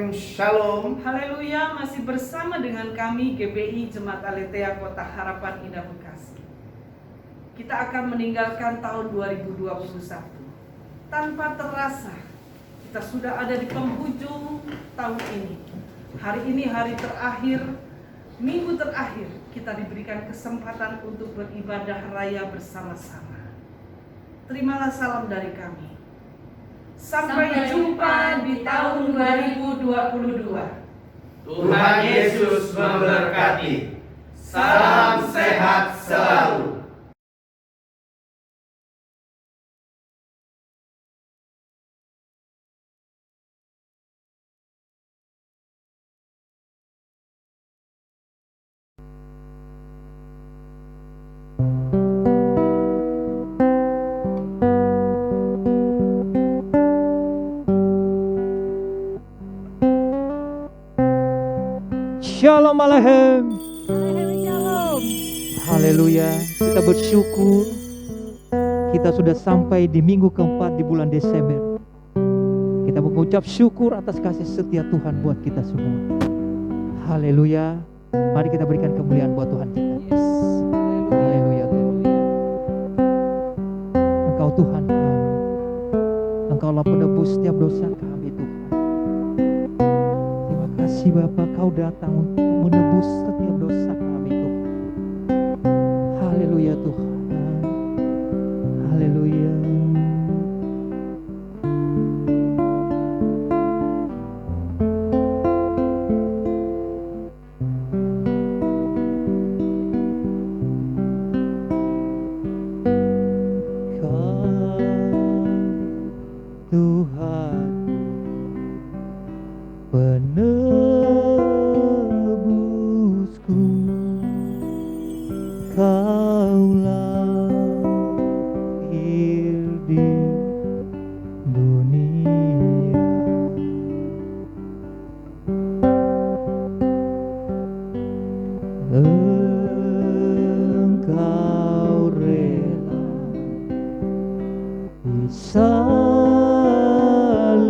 Shalom. Haleluya, masih bersama dengan kami GBI Jemaat Aletheia Kota Harapan Indah Bekasi. Kita akan meninggalkan tahun 2021. Tanpa terasa, kita sudah ada di penghujung tahun ini. Hari ini hari terakhir, minggu terakhir, kita diberikan kesempatan untuk beribadah raya bersama-sama. Terimalah salam dari kami. Sampai jumpa di tahun 2022. Tuhan Yesus memberkati. Salam sehat selalu. Shalom Alehem. Shalom. Haleluya. Kita bersyukur kita sudah sampai di minggu keempat di bulan Desember. Kita mengucap syukur atas kasih setia Tuhan buat kita semua. Haleluya. Mari kita berikan kemuliaan buat Tuhan kita. Yes. Haleluya. Engkau Tuhan kami. Engkaulah penebus setiap dosa kami Tuhan. Terima kasih Bapa, Kau datang untuk menebus setiap dosa kami Tuhan. Haleluya Tuhan. Haleluya. Kau Tuhan penebusku, Kaulah lahir di dunia. Engkau rela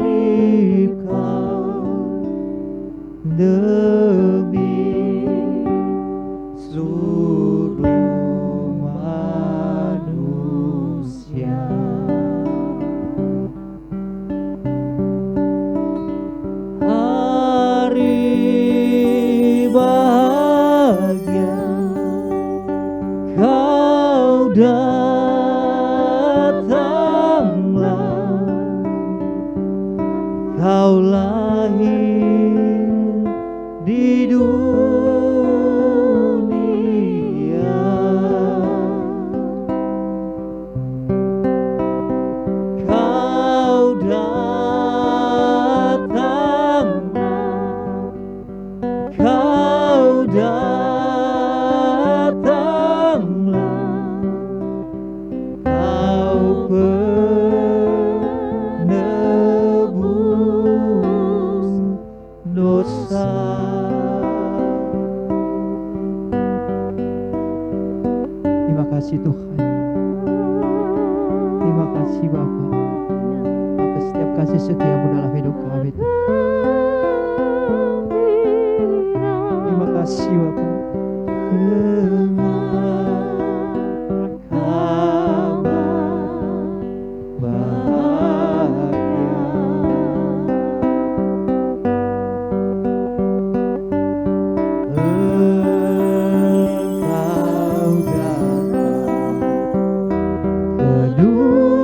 disalibkan demi seluruh manusia. Hari bahagia Kau datanglah, Kau lahir di dunia. Kau datanglah, Kau datanglah, Kau penebus dosa. Terima kasih Tuhan. Terima kasih Bapa atas setiap kasih setiamu dalam hidup kami Tuhan. Terima kasih Bapa. Kabar bahagia. Engkau datang ke dunia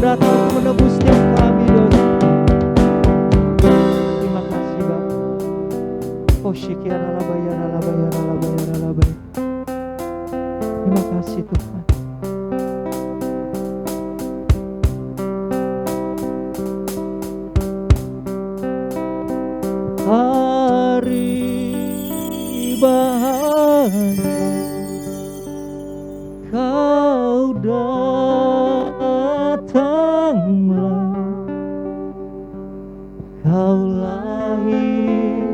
datang untuk menebus setiap kami dosa. Terima kasih Bapa. Oh syikiara labayara labayara labayara labayara. Terima kasih Tuhan. Hari bahagia Kau datanglah, Kau lahir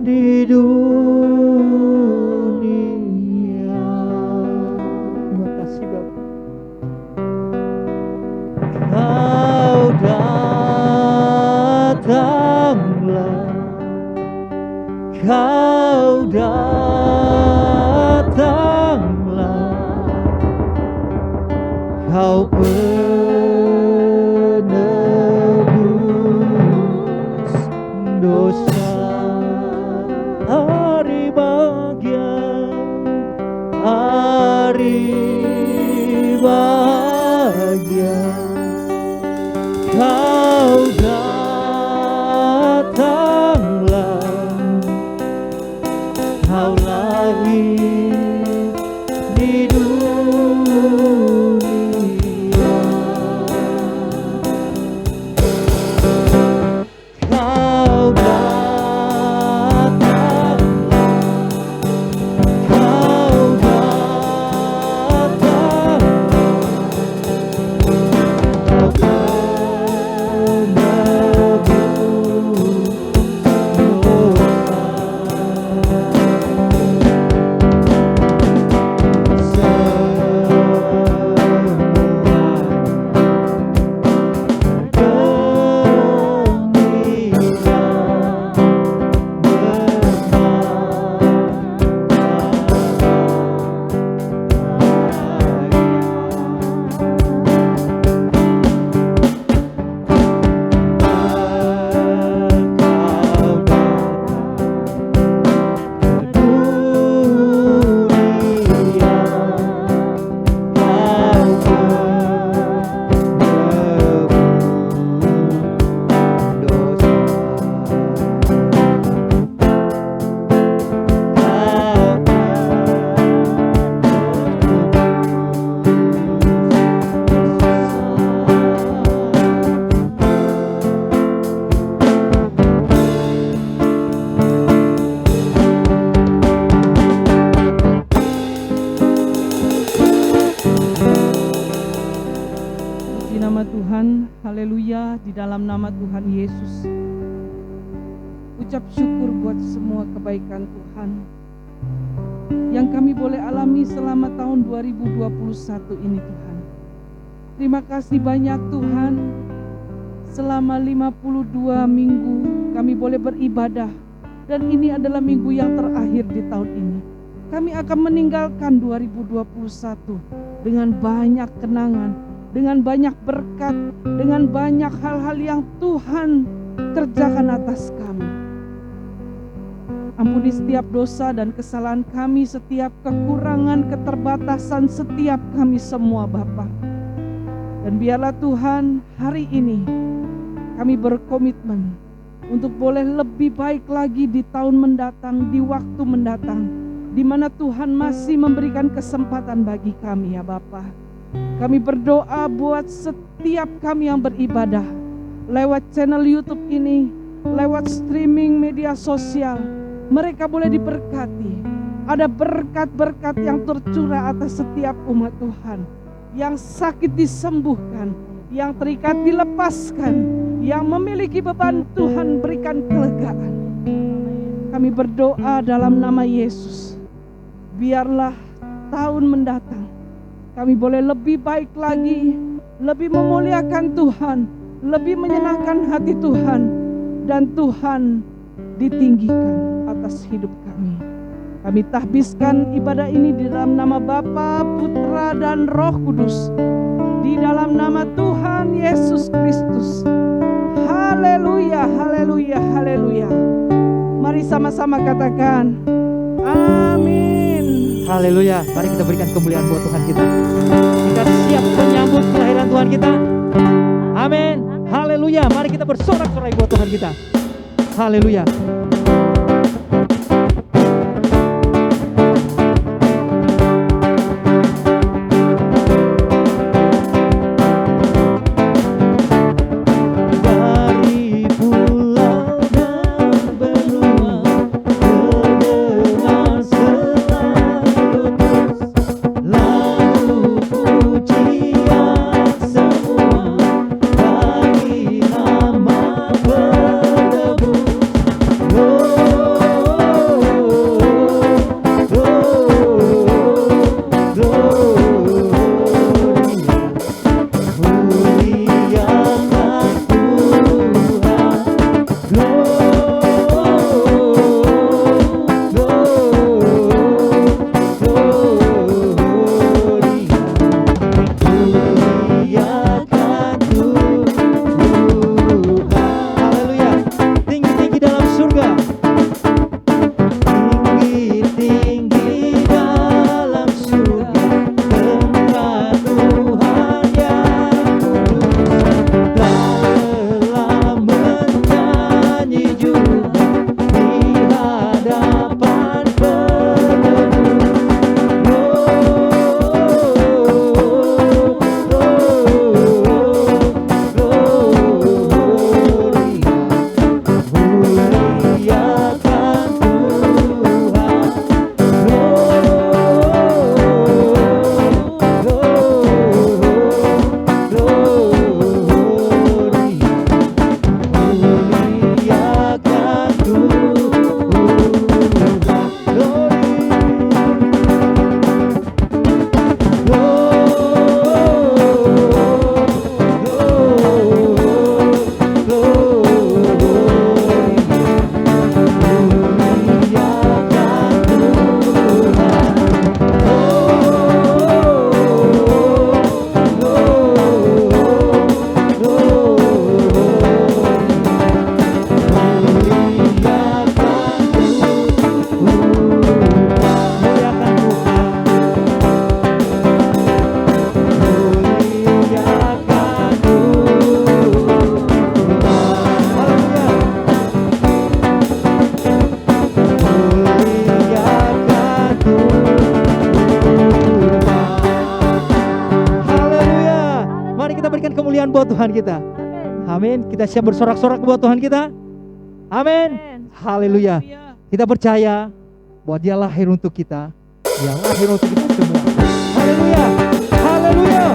di dunia. Terima kasih Bapak. Kau datanglah, Kau datanglah, Kau penebus dosa. Hari bahagia, hari bahagia, Kau datanglah, Kau lahir di dunia. Kau datanglah, Kau datanglah, Kau penebus Tuhan, haleluya, di dalam nama Tuhan Yesus. Ucap syukur buat semua kebaikan Tuhan yang kami boleh alami selama tahun 2021 ini Tuhan. Terima kasih banyak Tuhan, selama 52 minggu kami boleh beribadah, dan ini adalah minggu yang terakhir di tahun ini. Kami akan meninggalkan 2021 dengan banyak kenangan, dengan banyak berkat, dengan banyak hal-hal yang Tuhan kerjakan atas kami. Ampuni setiap dosa dan kesalahan kami, setiap kekurangan, keterbatasan setiap kami semua Bapa. Dan biarlah Tuhan, hari ini kami berkomitmen untuk boleh lebih baik lagi di tahun mendatang, di waktu mendatang, di mana Tuhan masih memberikan kesempatan bagi kami ya Bapa. Kami berdoa buat setiap kami yang beribadah lewat channel YouTube ini, lewat streaming media sosial. Mereka boleh diberkati. Ada berkat-berkat yang tercurah atas setiap umat Tuhan. Yang sakit disembuhkan, yang terikat dilepaskan, yang memiliki beban Tuhan berikan kelegaan. Kami berdoa dalam nama Yesus. Biarlah tahun mendatang kami boleh lebih baik lagi, lebih memuliakan Tuhan, lebih menyenangkan hati Tuhan, dan Tuhan ditinggikan atas hidup kami. Kami tahbiskan ibadah ini di dalam nama Bapa, Putra, dan Roh Kudus, di dalam nama Tuhan Yesus Kristus. Haleluya, haleluya, haleluya. Mari sama-sama katakan amin. Haleluya. Mari kita berikan kemuliaan buat Tuhan kita. Kita siap menyambut kelahiran Tuhan kita. Haleluya. Mari kita bersorak-sorai buat Tuhan kita. Haleluya. Buat Tuhan kita. Amin. Kita siap bersorak-sorak buat Tuhan kita. Amin. Haleluya. Kita percaya bahwa Dia lahir untuk kita. Dia lahir untuk kita semua. Haleluya. Haleluya.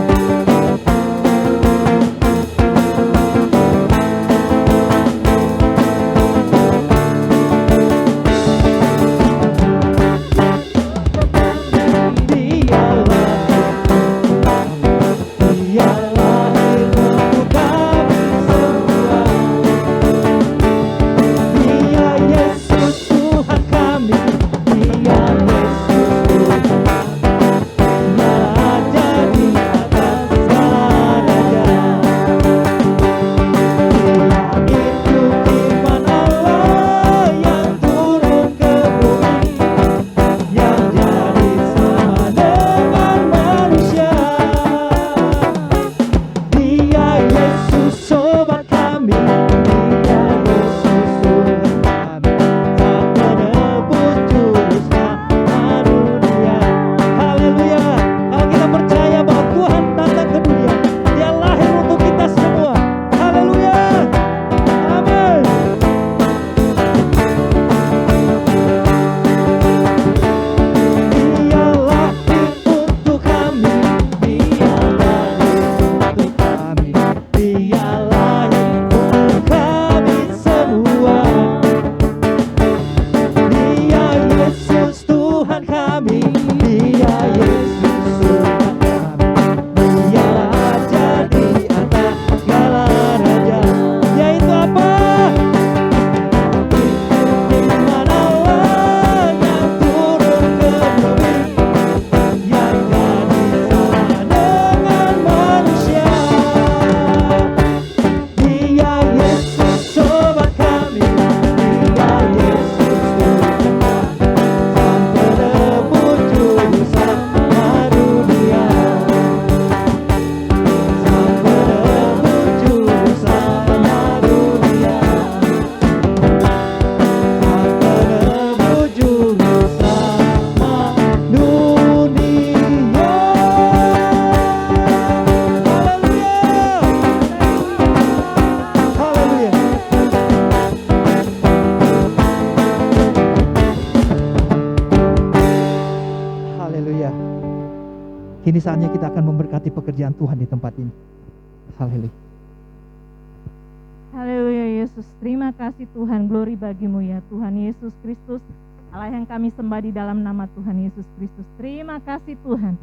Kini saatnya kita akan memberkati pekerjaan Tuhan di tempat ini. Haleluya. Haleluya Yesus, terima kasih Tuhan, glory bagimu ya Tuhan Yesus Kristus, Allah yang kami sembah di dalam nama Tuhan Yesus Kristus. Terima kasih Tuhan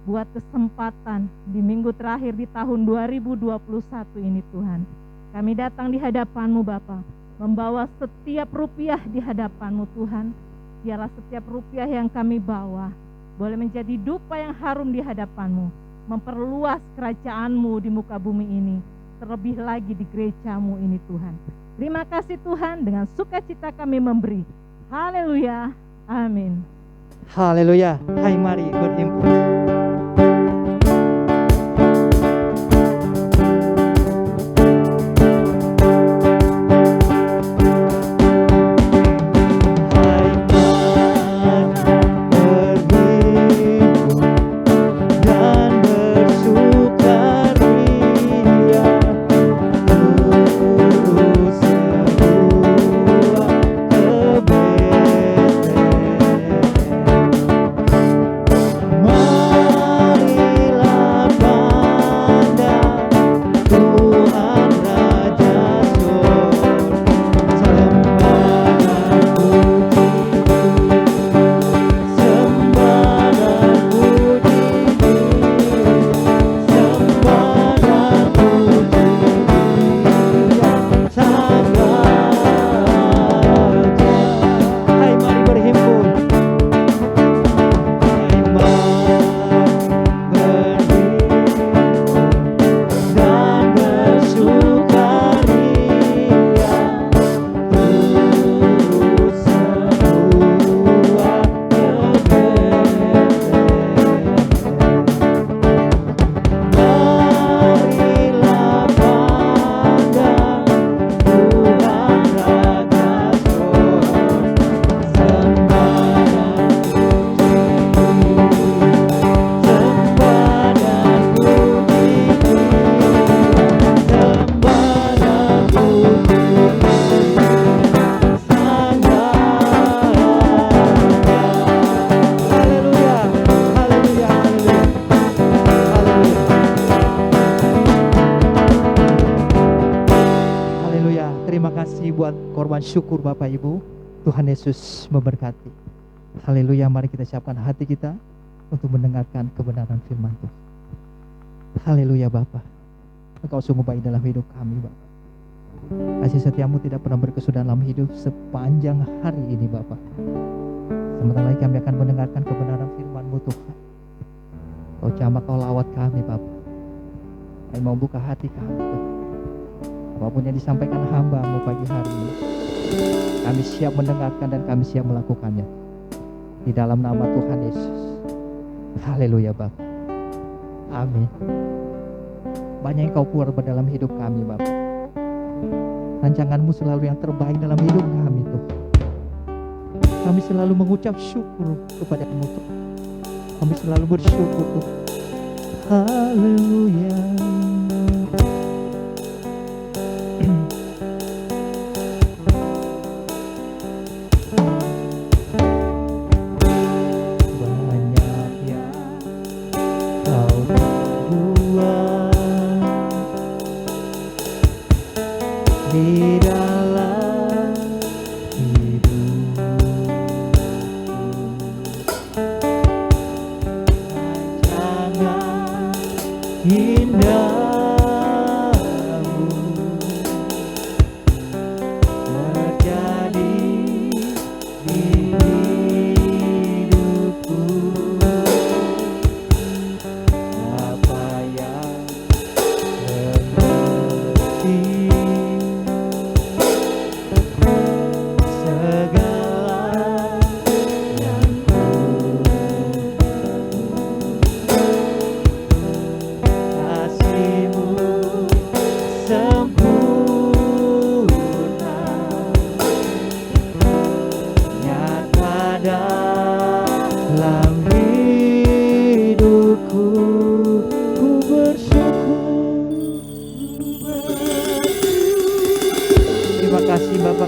buat kesempatan di minggu terakhir di tahun 2021 ini Tuhan. Kami datang di hadapan-Mu Bapa, membawa setiap rupiah di hadapan-Mu Tuhan. Biarlah setiap rupiah yang kami bawa boleh menjadi dupa yang harum di hadapan-Mu, memperluas kerajaan-Mu di muka bumi ini, terlebih lagi di gereja-Mu ini Tuhan. Terima kasih Tuhan, dengan sukacita kami memberi. Haleluya, amin. Haleluya. Hai, mari berhimpun. Syukur Bapak Ibu, Tuhan Yesus memberkati. Haleluya, mari kita siapkan hati kita untuk mendengarkan kebenaran firman Tuhan. Haleluya Bapa, Engkau sungguh baik dalam hidup kami Bapak. Kasih setiamu tidak pernah berkesudahan dalam hidup sepanjang hari ini Bapak. Sebentar lagi kami akan mendengarkan kebenaran firman-Mu Tuhan. Kau jamah, Kau lawat kami Bapak. Kami mau buka hati kami Tuhan. Apapun yang disampaikan hamba-Mu pagi hari ini, kami siap mendengarkan dan kami siap melakukannya. Di dalam nama Tuhan Yesus. Haleluya Bapa. Amin. Banyak yang Kau keluar dalam hidup kami Bapa. Rancangan-Mu selalu yang terbaik dalam hidup kami Tuhan. Kami selalu mengucap syukur kepada-Mu Tuhan. Kami selalu bersyukur Tuhan. Haleluya.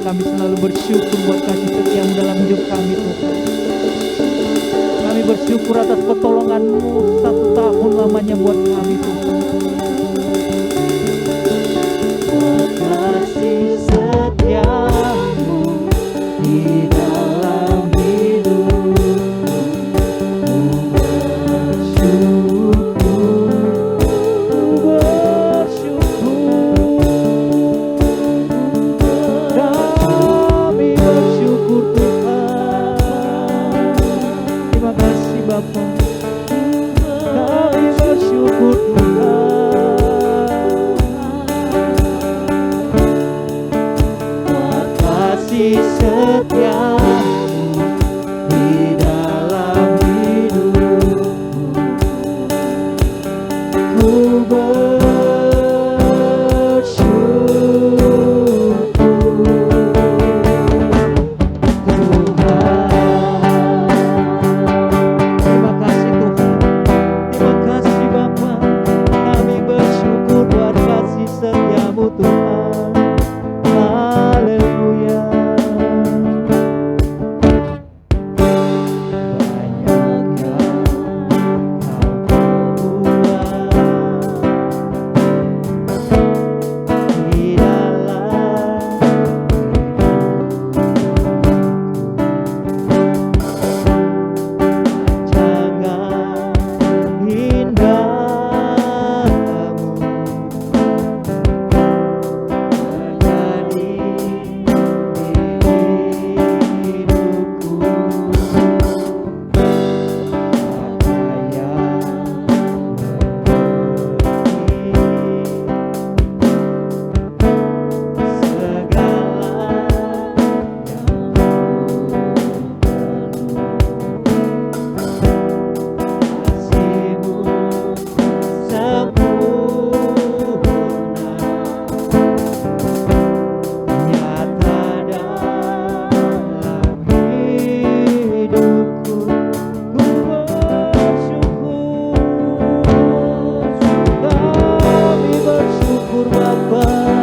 Kami selalu bersyukur buat kasih setia-Mu dalam hidup kami Tuhan. Kami bersyukur atas pertolongan-Mu satu tahun selamanya buat kami Tuhan. Kasih setiamu di dalam hidupku, kami bersyukur Tuhan. Terima kasih Bapa, kami bersyukur Tuhan. Buat kasih setiamu di dalam hidupku, ku bersyukur Tuhan. Terima kasih Tuhan, terima kasih Bapa, kami bersyukur buat kasih setiamu Tuhan. Haleluya. Banyak yang kau perbuat di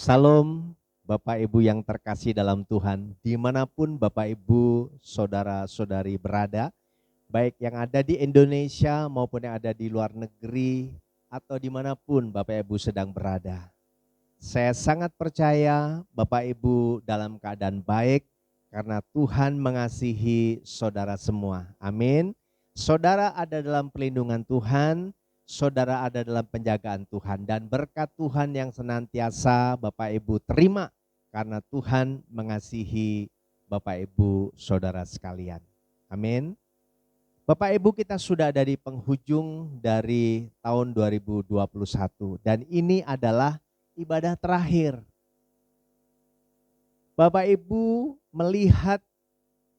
Salam Bapak Ibu yang terkasih dalam Tuhan, dimanapun Bapak Ibu, saudara-saudari berada, baik yang ada di Indonesia maupun yang ada di luar negeri, atau dimanapun Bapak Ibu sedang berada. Saya sangat percaya Bapak Ibu dalam keadaan baik, karena Tuhan mengasihi saudara semua. Amin. Saudara ada dalam pelindungan Tuhan, saudara ada dalam penjagaan Tuhan, dan berkat Tuhan yang senantiasa Bapak Ibu terima karena Tuhan mengasihi Bapak Ibu saudara sekalian. Amin. Bapak Ibu, kita sudah ada di penghujung dari tahun 2021 dan ini adalah ibadah terakhir. Bapak Ibu melihat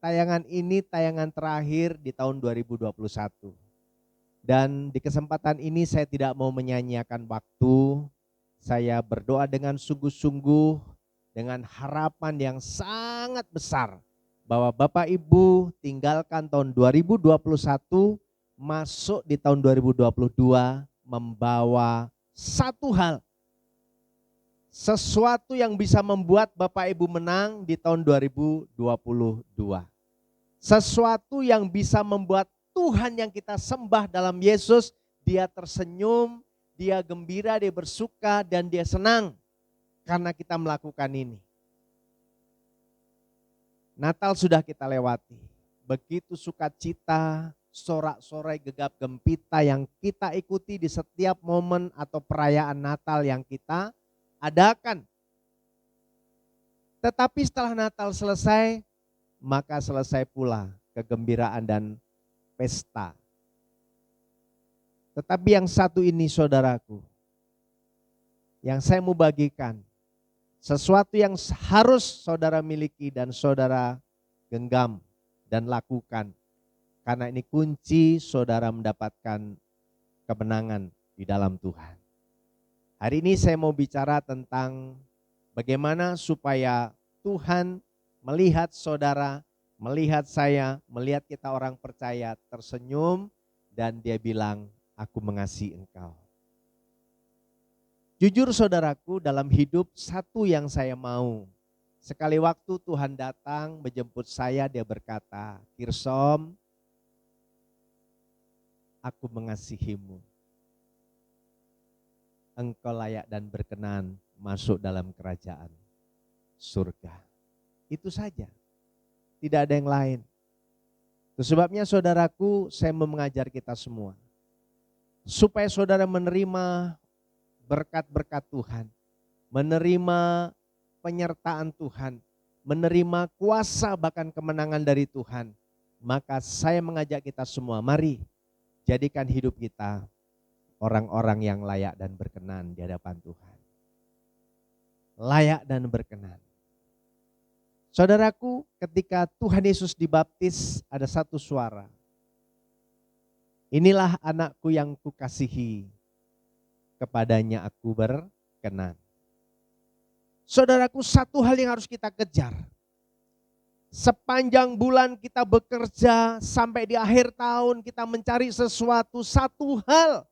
tayangan ini tayangan terakhir di tahun 2021. Dan di kesempatan ini saya tidak mau menyanyiakan waktu. Saya berdoa dengan sungguh-sungguh dengan harapan yang sangat besar bahwa Bapak Ibu tinggalkan tahun 2021 masuk di tahun 2022 membawa satu hal, sesuatu yang bisa membuat Bapak Ibu menang di tahun 2022. Sesuatu yang bisa membuat Tuhan yang kita sembah dalam Yesus, dia tersenyum, dia gembira, dia bersuka, dan dia senang karena kita melakukan ini. Natal sudah kita lewati, begitu sukacita, sorak-sorai gegap gempita yang kita ikuti di setiap momen atau perayaan Natal yang kita adakan. Tetapi setelah Natal selesai, maka selesai pula kegembiraan dan pesta. Tetapi yang satu ini saudaraku, yang saya mau bagikan, sesuatu yang harus saudara miliki dan saudara genggam dan lakukan. Karena ini kunci saudara mendapatkan kemenangan di dalam Tuhan. Hari ini saya mau bicara tentang bagaimana supaya Tuhan melihat saudara, melihat saya, melihat kita orang percaya tersenyum dan dia bilang, aku mengasihi engkau. Jujur saudaraku, dalam hidup satu yang saya mau. Sekali waktu Tuhan datang menjemput saya, dia berkata, Kirsom, aku mengasihimu. Engkau layak dan berkenan masuk dalam kerajaan surga. Itu saja. Tidak ada yang lain. Itu sebabnya saudaraku, saya mau mengajar kita semua. Supaya saudara menerima berkat-berkat Tuhan, menerima penyertaan Tuhan, menerima kuasa bahkan kemenangan dari Tuhan. Maka saya mengajak kita semua, mari jadikan hidup kita orang-orang yang layak dan berkenan di hadapan Tuhan. Layak dan berkenan. Saudaraku, ketika Tuhan Yesus dibaptis ada satu suara. Inilah anakku yang kukasihi, kepadanya aku berkenan. Saudaraku, satu hal yang harus kita kejar. Sepanjang bulan kita bekerja sampai di akhir tahun kita mencari sesuatu, satu hal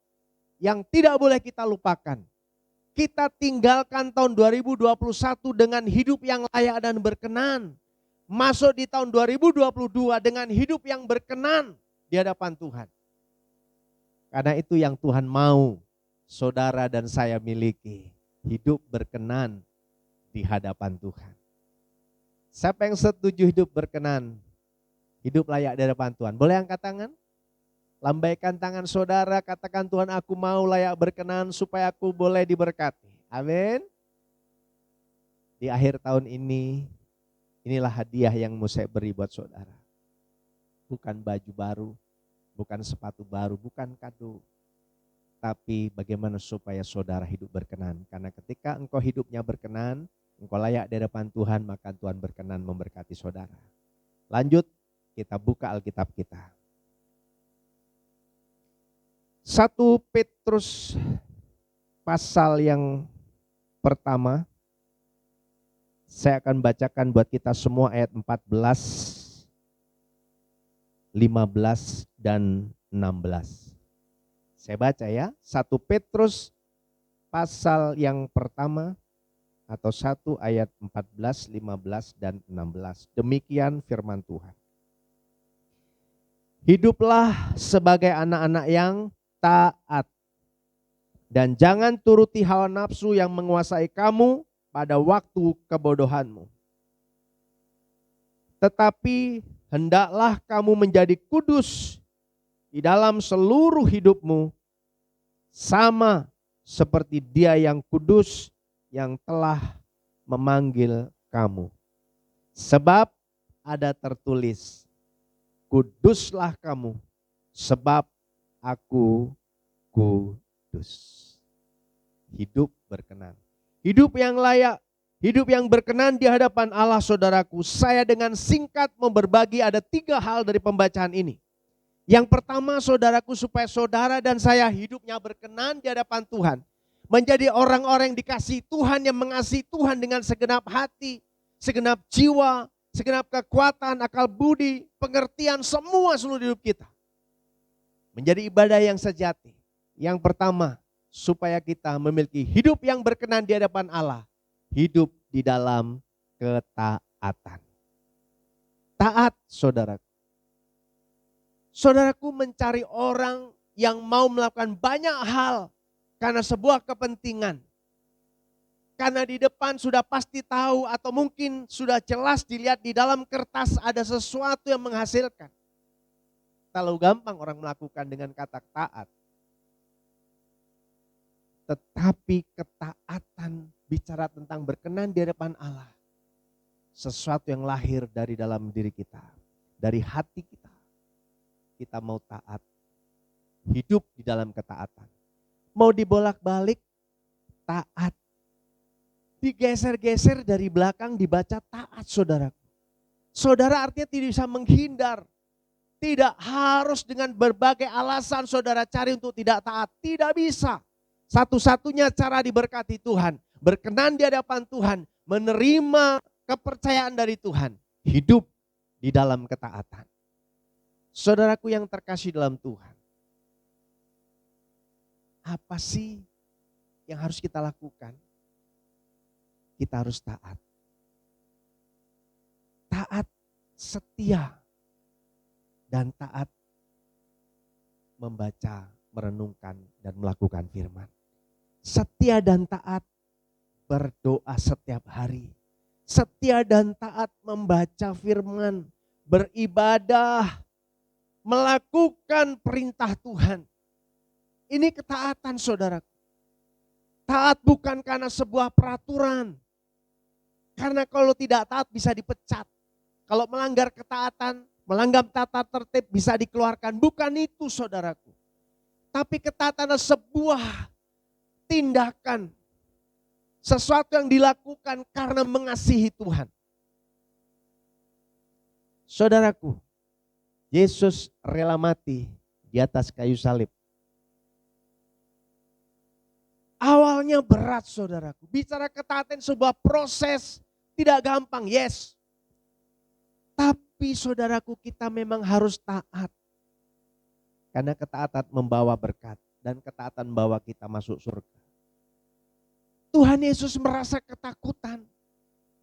yang tidak boleh kita lupakan. Kita tinggalkan tahun 2021 dengan hidup yang layak dan berkenan. Masuk di tahun 2022 dengan hidup yang berkenan di hadapan Tuhan. Karena itu yang Tuhan mau saudara dan saya miliki. Hidup berkenan di hadapan Tuhan. Siapa yang setuju hidup berkenan? Hidup layak di hadapan Tuhan. Boleh angkat tangan? Lambaikan tangan saudara, katakan Tuhan aku mau layak berkenan supaya aku boleh diberkati. Amin. Di akhir tahun ini, inilah hadiah yang mau saya beri buat saudara. Bukan baju baru, bukan sepatu baru, bukan kado. Tapi bagaimana supaya saudara hidup berkenan. Karena ketika engkau hidupnya berkenan, engkau layak di hadapan Tuhan, maka Tuhan berkenan memberkati saudara. Lanjut, kita buka Alkitab kita. 1 Petrus pasal yang pertama, saya akan bacakan buat kita semua ayat 14, 15 dan 16. Saya baca ya, 1 Petrus pasal yang pertama atau 1 ayat 14, 15 dan 16. Demikian firman Tuhan. Hiduplah sebagai anak-anak yang taat. Dan jangan turuti hawa nafsu yang menguasai kamu pada waktu kebodohanmu. Tetapi hendaklah kamu menjadi kudus di dalam seluruh hidupmu, sama seperti Dia yang kudus yang telah memanggil kamu. Sebab ada tertulis, kuduslah kamu sebab aku kudus. Hidup berkenan. Hidup yang layak, hidup yang berkenan di hadapan Allah, saudaraku. Saya dengan singkat berbagi ada 3 hal dari pembacaan ini. Yang pertama, saudaraku, supaya saudara dan saya hidupnya berkenan di hadapan Tuhan. Menjadi orang-orang yang dikasihi Tuhan, yang mengasihi Tuhan dengan segenap hati, segenap jiwa, segenap kekuatan, akal budi, pengertian, semua seluruh hidup kita. Menjadi ibadah yang sejati. Yang pertama, supaya kita memiliki hidup yang berkenan di hadapan Allah. Hidup di dalam ketaatan. Taat, saudaraku. Saudaraku, mencari orang yang mau melakukan banyak hal karena sebuah kepentingan. Karena di depan sudah pasti tahu atau mungkin sudah jelas dilihat di dalam kertas ada sesuatu yang menghasilkan. Terlalu gampang orang melakukan dengan kata taat. Tetapi ketaatan bicara tentang berkenan di hadapan Allah. Sesuatu yang lahir dari dalam diri kita. Dari hati kita. Kita mau taat. Hidup di dalam ketaatan. Mau dibolak-balik, taat. Digeser-geser dari belakang dibaca taat, saudaraku. Saudara artinya tidak bisa menghindar. Tidak harus dengan berbagai alasan saudara cari untuk tidak taat. Tidak bisa. Satu-satunya cara diberkati Tuhan. Berkenan di hadapan Tuhan. Menerima kepercayaan dari Tuhan. Hidup di dalam ketaatan. Saudaraku yang terkasih dalam Tuhan. Apa sih yang harus kita lakukan? Kita harus taat. Taat setia. Dan taat membaca, merenungkan, dan melakukan firman. Setia dan taat berdoa setiap hari. Setia dan taat membaca firman, beribadah, melakukan perintah Tuhan. Ini ketaatan, saudaraku. Taat bukan karena sebuah peraturan. Karena kalau tidak taat bisa dipecat. Kalau melanggar ketaatan, melanggar tata tertib bisa dikeluarkan. Bukan itu, saudaraku. Tapi ketaatan adalah sebuah tindakan. Sesuatu yang dilakukan karena mengasihi Tuhan. Saudaraku, Yesus rela mati di atas kayu salib. Awalnya berat, saudaraku. Bicara ketaatan sebuah proses, tidak gampang, yes. Tapi saudaraku, kita memang harus taat. Karena ketaatan membawa berkat dan ketaatan membawa kita masuk surga. Tuhan Yesus merasa ketakutan.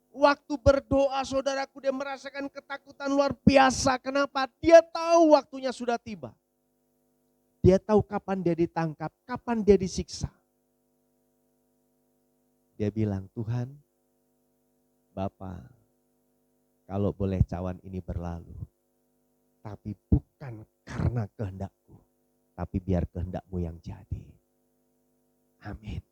Waktu berdoa, saudaraku, dia merasakan ketakutan luar biasa. Kenapa? Dia tahu waktunya sudah tiba. Dia tahu kapan dia ditangkap, kapan dia disiksa. Dia bilang, Tuhan, Bapa, kalau boleh cawan ini berlalu, tapi bukan karena kehendakku, tapi biar kehendakmu yang jadi. Amin.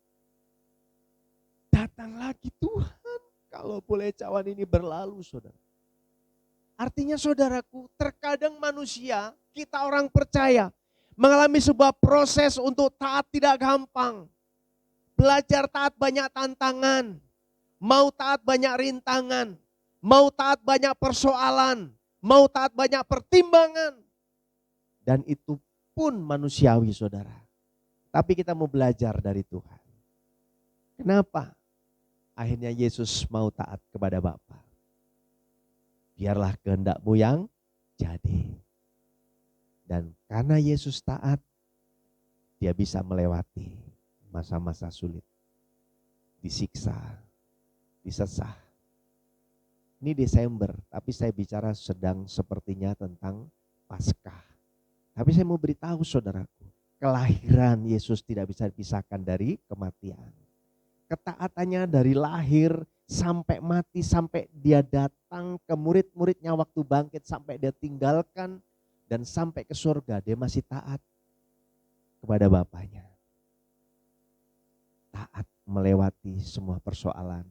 Datang lagi Tuhan, kalau boleh cawan ini berlalu, saudara. Artinya saudaraku, terkadang manusia, kita orang percaya, mengalami sebuah proses untuk taat tidak gampang. Belajar taat banyak tantangan, mau taat banyak rintangan, mau taat banyak persoalan, mau taat banyak pertimbangan. Dan itu pun manusiawi, saudara. Tapi kita mau belajar dari Tuhan. Kenapa? Akhirnya Yesus mau taat kepada Bapa. Biarlah kehendakmu yang jadi. Dan karena Yesus taat, dia bisa melewati masa-masa sulit, disiksa, disesah. Ini Desember, tapi saya bicara sedang sepertinya tentang Paskah. Tapi saya mau beritahu saudaraku, kelahiran Yesus tidak bisa dipisahkan dari kematian. Ketaatannya dari lahir sampai mati, sampai dia datang ke murid-muridnya waktu bangkit, sampai dia tinggalkan dan sampai ke surga, dia masih taat kepada Bapaknya. Taat melewati semua persoalan.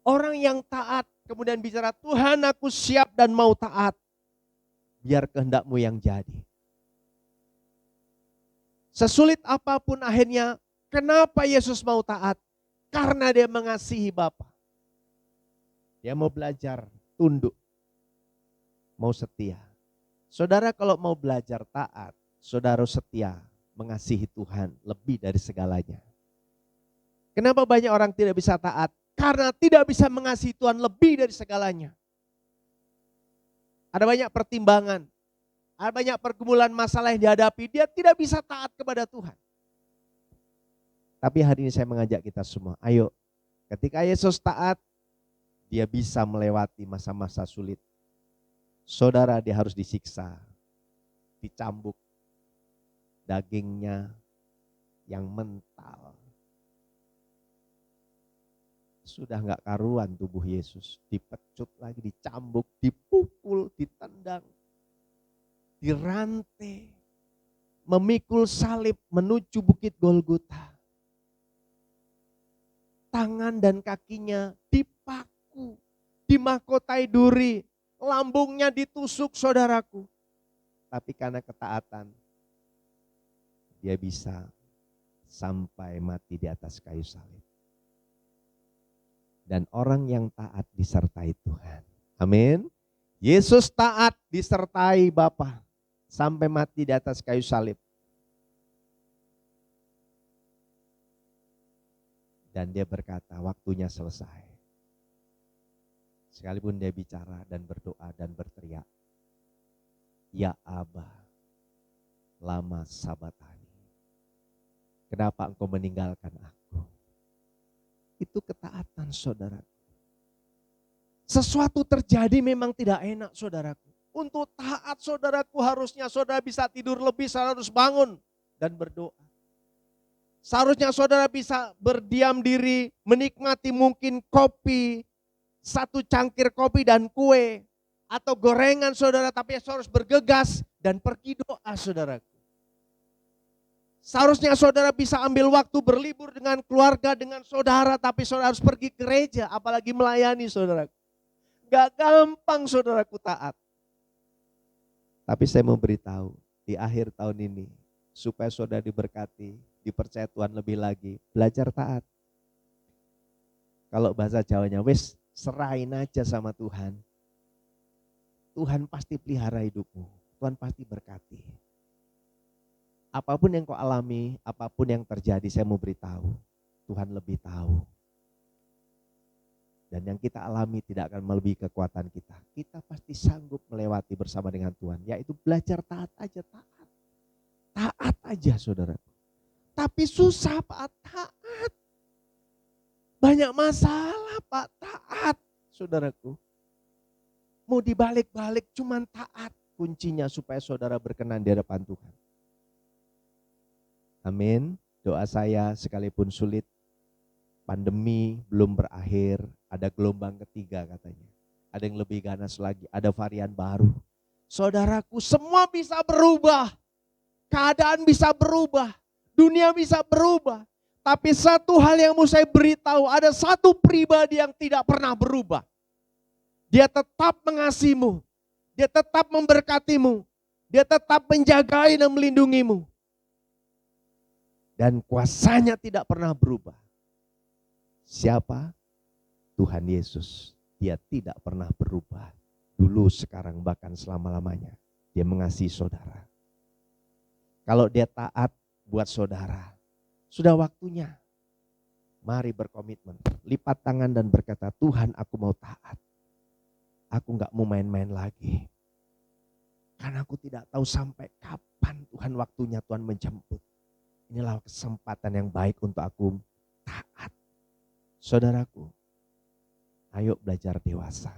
Orang yang taat kemudian bicara, Tuhan aku siap dan mau taat. Biar kehendakmu yang jadi. Sesulit apapun akhirnya, kenapa Yesus mau taat? Karena dia mengasihi Bapa. Dia mau belajar tunduk, mau setia. Saudara kalau mau belajar taat, saudara setia mengasihi Tuhan lebih dari segalanya. Kenapa banyak orang tidak bisa taat? Karena tidak bisa mengasihi Tuhan lebih dari segalanya. Ada banyak pertimbangan, ada banyak pergumulan masalah yang dihadapi, dia tidak bisa taat kepada Tuhan. Tapi hari ini saya mengajak kita semua, ayo ketika Yesus taat, dia bisa melewati masa-masa sulit. Saudara, dia harus disiksa, dicambuk, dagingnya yang mental. Sudah gak karuan tubuh Yesus, dipecut lagi, dicambuk, dipukul, ditendang, dirantai, memikul salib menuju bukit Golgota. Tangan dan kakinya dipaku, dimahkotai duri, lambungnya ditusuk saudaraku. Tapi karena ketaatan, dia bisa sampai mati di atas kayu salib. Dan orang yang taat disertai Tuhan. Amin. Yesus taat disertai Bapa sampai mati di atas kayu salib. Dan dia berkata, waktunya selesai. Sekalipun dia bicara dan berdoa dan berteriak, ya Aba, lama sabatani. Kenapa engkau meninggalkan aku? Itu ketaatan saudaraku. Sesuatu terjadi memang tidak enak saudaraku. Untuk taat saudaraku harusnya saudara bisa tidur lebih, saudara harus bangun dan berdoa. Seharusnya saudara bisa berdiam diri, menikmati mungkin kopi, satu cangkir kopi dan kue, atau gorengan saudara, tapi saudara harus bergegas dan pergi doa saudaraku. Seharusnya saudara bisa ambil waktu berlibur dengan keluarga, dengan saudara, tapi saudara harus pergi ke gereja, apalagi melayani saudaraku. Gak gampang saudaraku taat. Tapi saya mau beritahu, di akhir tahun ini, supaya saudara diberkati, dipercaya Tuhan lebih lagi, belajar taat. Kalau bahasa Jawanya, wes serahin aja sama Tuhan. Tuhan pasti pelihara hidupmu, Tuhan pasti berkati. Apapun yang kau alami, apapun yang terjadi, saya mau beritahu, Tuhan lebih tahu. Dan yang kita alami tidak akan melebihi kekuatan kita. Kita pasti sanggup melewati bersama dengan Tuhan, yaitu belajar taat aja, taat. Taat aja saudara. Tapi susah Pak, taat. Banyak masalah Pak, taat saudaraku. Mau dibalik-balik cuman taat kuncinya supaya saudara berkenan di hadapan Tuhan. Amin. Doa saya sekalipun sulit, pandemi belum berakhir, ada gelombang ketiga katanya. Ada yang lebih ganas lagi, ada varian baru. Saudaraku, semua bisa berubah. Keadaan bisa berubah. Dunia bisa berubah. Tapi satu hal yang mau saya beritahu, ada satu pribadi yang tidak pernah berubah. Dia tetap mengasihimu. Dia tetap memberkatimu. Dia tetap menjagai dan melindungimu. Dan kuasanya tidak pernah berubah. Siapa? Tuhan Yesus. Dia tidak pernah berubah. Dulu, sekarang, bahkan selama-lamanya. Dia mengasihi saudara. Kalau dia taat buat saudara, sudah waktunya. Mari berkomitmen, lipat tangan dan berkata, Tuhan aku mau taat. Aku gak mau main-main lagi. Karena aku tidak tahu sampai kapan Tuhan waktunya Tuhan menjemput. Inilah kesempatan yang baik untuk aku taat. Saudaraku, ayo belajar dewasa.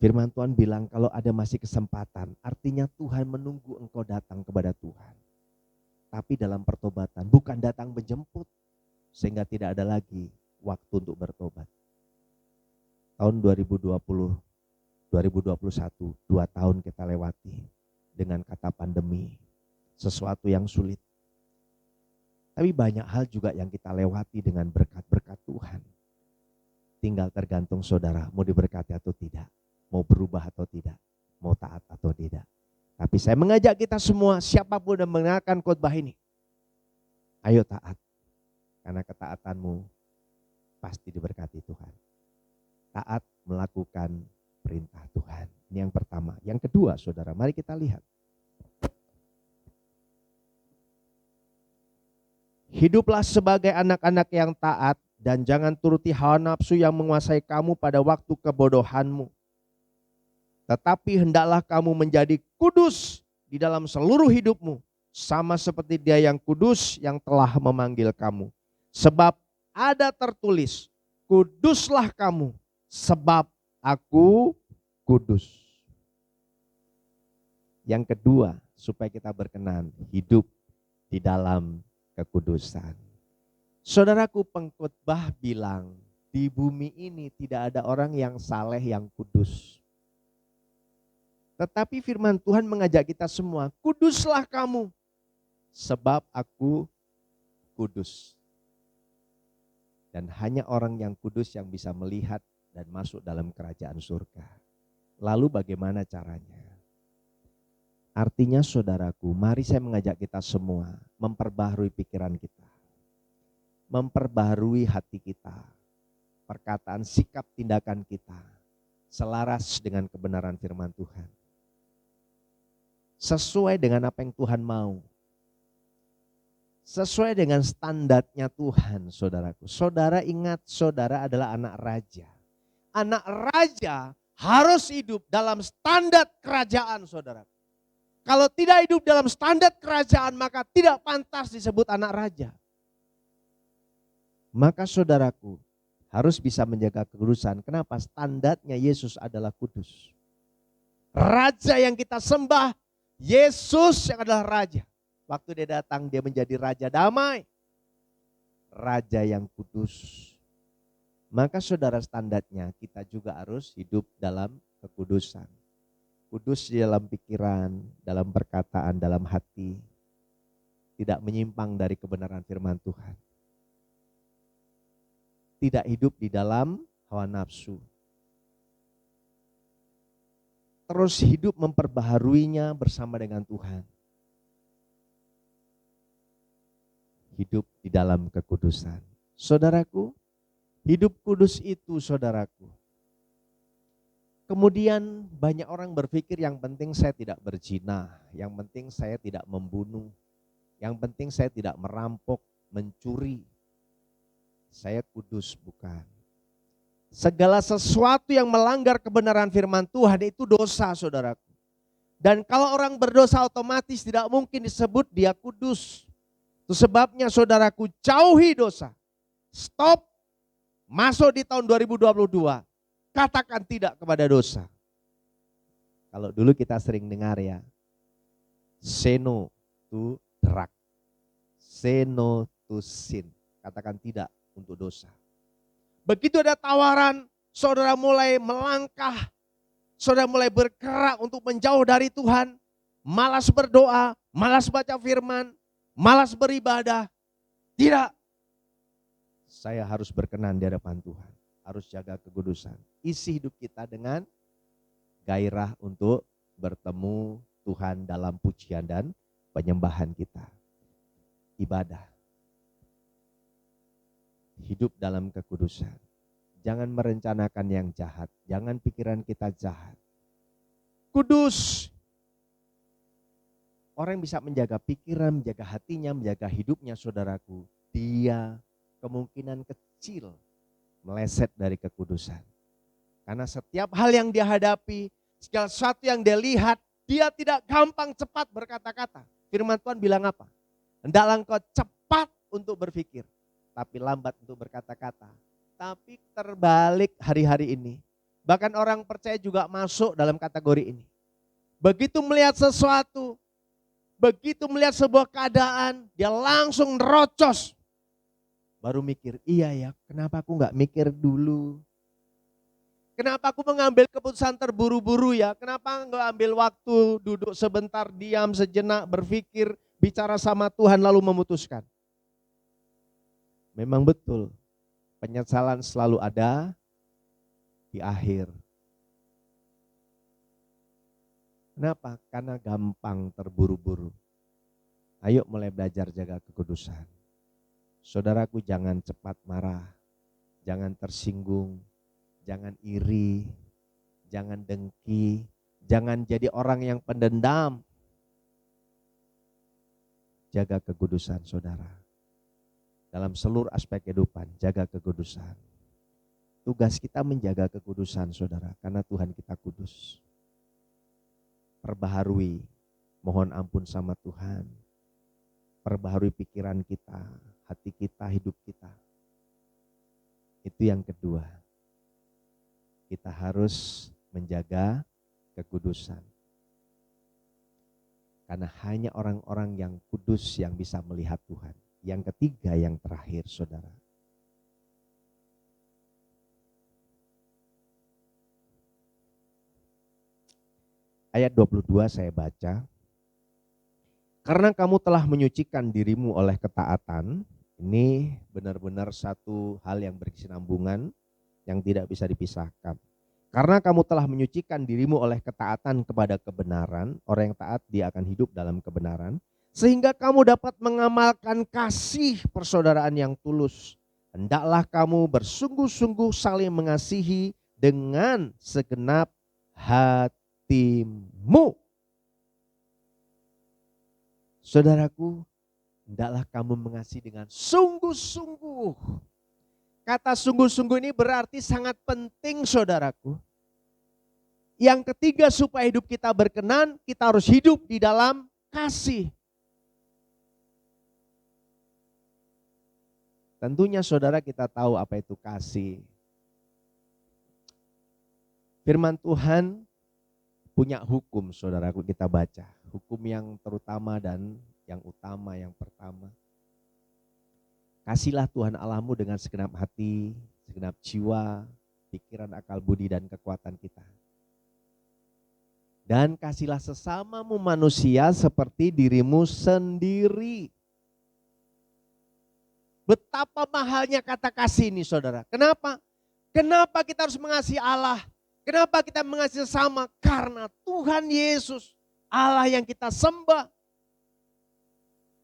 Firman Tuhan bilang kalau ada masih kesempatan, artinya Tuhan menunggu engkau datang kepada Tuhan. Tapi dalam pertobatan, bukan datang menjemput, sehingga tidak ada lagi waktu untuk bertobat. Tahun 2020, 2021, 2 tahun kita lewati dengan kata pandemi, sesuatu yang sulit. Tapi banyak hal juga yang kita lewati dengan berkat-berkat Tuhan. Tinggal tergantung saudara, mau diberkati atau tidak, mau berubah atau tidak, mau taat atau tidak. Tapi saya mengajak kita semua, siapapun yang mendengarkan khotbah ini, Ayo taat, karena ketaatanmu pasti diberkati Tuhan. Taat melakukan perintah Tuhan. Ini yang pertama. Yang kedua, saudara, mari kita lihat. Hiduplah sebagai anak-anak yang taat dan jangan turuti hawa nafsu yang menguasai kamu pada waktu kebodohanmu. Tetapi hendaklah kamu menjadi kudus di dalam seluruh hidupmu, sama seperti Dia yang kudus yang telah memanggil kamu. Sebab ada tertulis, kuduslah kamu, sebab aku kudus. Yang kedua, supaya kita berkenan hidup di dalam kekudusan. Saudaraku, pengkhotbah bilang, di bumi ini tidak ada orang yang saleh yang kudus. Tetapi firman Tuhan mengajak kita semua, kuduslah kamu, sebab aku kudus. Dan hanya orang yang kudus yang bisa melihat dan masuk dalam kerajaan surga. Lalu bagaimana caranya? Artinya saudaraku, mari saya mengajak kita semua memperbaharui pikiran kita. Memperbaharui hati kita. Perkataan, sikap, tindakan kita selaras dengan kebenaran firman Tuhan. Sesuai dengan apa yang Tuhan mau. Sesuai dengan standarnya Tuhan, saudaraku. Saudara ingat, saudara adalah anak raja. Anak raja harus hidup dalam standar kerajaan, saudaraku. Kalau tidak hidup dalam standar kerajaan, maka tidak pantas disebut anak raja. Maka saudaraku harus bisa menjaga kekudusan. Kenapa? Standarnya Yesus adalah kudus. Raja yang kita sembah, Yesus yang adalah raja. Waktu Dia datang, Dia menjadi raja damai. Raja yang kudus. Maka saudara, standarnya kita juga harus hidup dalam kekudusan. Kudus di dalam pikiran, dalam perkataan, dalam hati. Tidak menyimpang dari kebenaran firman Tuhan. Tidak hidup di dalam hawa nafsu. Terus hidup memperbaharuinya bersama dengan Tuhan. Hidup di dalam kekudusan. Saudaraku, hidup kudus itu saudaraku. Kemudian banyak orang berpikir yang penting saya tidak berzina, yang penting saya tidak membunuh, yang penting saya tidak merampok, mencuri. Saya kudus, bukan. Segala sesuatu yang melanggar kebenaran firman Tuhan itu dosa, saudaraku. Dan kalau orang berdosa otomatis tidak mungkin disebut dia kudus. Itu sebabnya saudaraku, jauhi dosa. Stop, masuk di tahun 2022. Katakan tidak kepada dosa. Kalau dulu kita sering dengar ya, say no to drug, say no to sin. Katakan tidak untuk dosa. Begitu ada tawaran, saudara mulai melangkah, saudara mulai bergerak untuk menjauh dari Tuhan, malas berdoa, malas baca firman, malas beribadah. Tidak. Saya harus berkenan di hadapan Tuhan. Harus jaga kekudusan. Isi hidup kita dengan gairah untuk bertemu Tuhan dalam pujian dan penyembahan kita. Ibadah. Hidup dalam kekudusan. Jangan merencanakan yang jahat. Jangan pikiran kita jahat. Kudus. Orang yang bisa menjaga pikiran, menjaga hatinya, menjaga hidupnya, saudaraku. Dia kemungkinan kecil meleset dari kekudusan. Karena setiap hal yang dia hadapi, segala sesuatu yang dia lihat, dia tidak gampang cepat berkata-kata. Firman Tuhan bilang apa? Hendaklah engkau cepat untuk berpikir, tapi lambat untuk berkata-kata. Tapi terbalik hari-hari ini. Bahkan orang percaya juga masuk dalam kategori ini. Begitu melihat sesuatu, begitu melihat sebuah keadaan, dia langsung nerocos. Baru mikir, iya ya, kenapa aku gak mikir dulu? Kenapa aku mengambil keputusan terburu-buru ya? Kenapa gak ambil waktu, duduk sebentar, diam sejenak, berpikir, bicara sama Tuhan lalu memutuskan? Memang betul, penyesalan selalu ada di akhir. Kenapa? Karena gampang terburu-buru. Ayo mulai belajar jaga kekudusan. Saudaraku, jangan cepat marah, jangan tersinggung, jangan iri, jangan dengki, jangan jadi orang yang pendendam. Jaga kekudusan saudara. Dalam seluruh aspek kehidupan, jaga kekudusan. Tugas kita menjaga kekudusan saudara, karena Tuhan kita kudus. Perbaharui, mohon ampun sama Tuhan. Perbaharui pikiran kita, hati kita, hidup kita. Itu yang kedua. Kita harus menjaga kekudusan. Karena hanya orang-orang yang kudus yang bisa melihat Tuhan. Yang ketiga, yang terakhir saudara. Ayat 22 saya baca. Karena kamu telah menyucikan dirimu oleh ketaatan. Ini benar-benar satu hal yang berkesinambungan yang tidak bisa dipisahkan. Karena kamu telah menyucikan dirimu oleh ketaatan kepada kebenaran, orang yang taat dia akan hidup dalam kebenaran, sehingga kamu dapat mengamalkan kasih persaudaraan yang tulus. Hendaklah kamu bersungguh-sungguh saling mengasihi dengan segenap hatimu. Saudaraku, hendaklah kamu mengasihi dengan sungguh-sungguh. Kata sungguh-sungguh ini berarti sangat penting saudaraku. Yang ketiga, supaya hidup kita berkenan, kita harus hidup di dalam kasih. Tentunya saudara kita tahu apa itu kasih. Firman Tuhan punya hukum saudaraku, kita baca. Hukum yang terutama dan yang utama, yang pertama. Kasihlah Tuhan Allahmu dengan segenap hati, segenap jiwa, pikiran, akal budi dan kekuatan kita. Dan kasihlah sesamamu manusia seperti dirimu sendiri. Betapa mahalnya kata kasih ini saudara. Kenapa? Kenapa kita harus mengasihi Allah? Kenapa kita mengasihi sesama? Karena Tuhan Yesus, Allah yang kita sembah,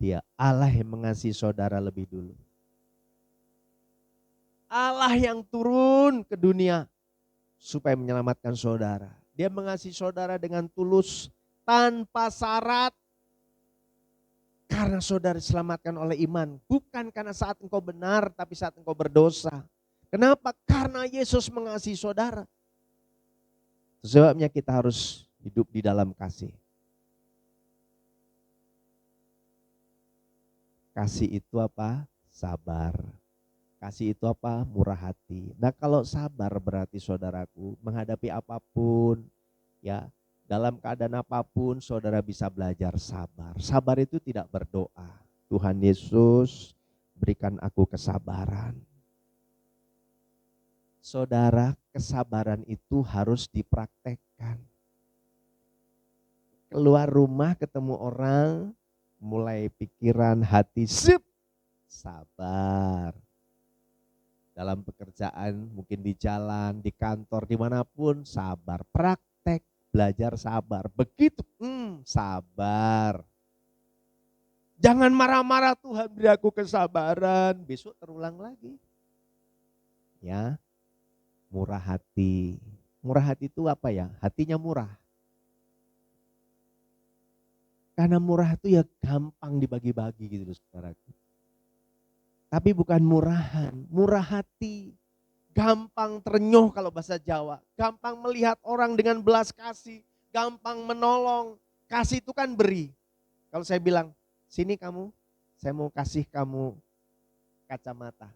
Dia Allah yang mengasihi saudara lebih dulu. Allah yang turun ke dunia supaya menyelamatkan saudara. Dia mengasihi saudara dengan tulus, tanpa syarat. Karena saudara diselamatkan oleh iman. Bukan karena saat engkau benar, tapi saat engkau berdosa. Kenapa? Karena Yesus mengasihi saudara. Sebabnya kita harus hidup di dalam kasih. Kasih itu apa? Sabar. Kasih itu apa? Murah hati. Nah kalau sabar berarti saudaraku menghadapi apapun, ya dalam keadaan apapun saudara bisa belajar sabar. Sabar itu tidak berdoa. Tuhan Yesus berikan aku kesabaran. Saudara, kesabaran itu harus dipraktekkan. Keluar rumah ketemu orang, mulai pikiran, hati, sip, sabar. Dalam pekerjaan, mungkin di jalan, di kantor, dimanapun, sabar. Praktek, belajar sabar. Begitu, sabar. Jangan marah-marah, Tuhan beri aku kesabaran. Besok terulang lagi. Ya, murah hati. Murah hati itu apa ya? Hatinya murah. Karena murah itu ya gampang dibagi-bagi gitu saudaraku. Tapi bukan murahan, murah hati. Gampang terenyuh kalau bahasa Jawa. Gampang melihat orang dengan belas kasih. Gampang menolong. Kasih itu kan beri. Kalau saya bilang, sini kamu, saya mau kasih kamu kacamata.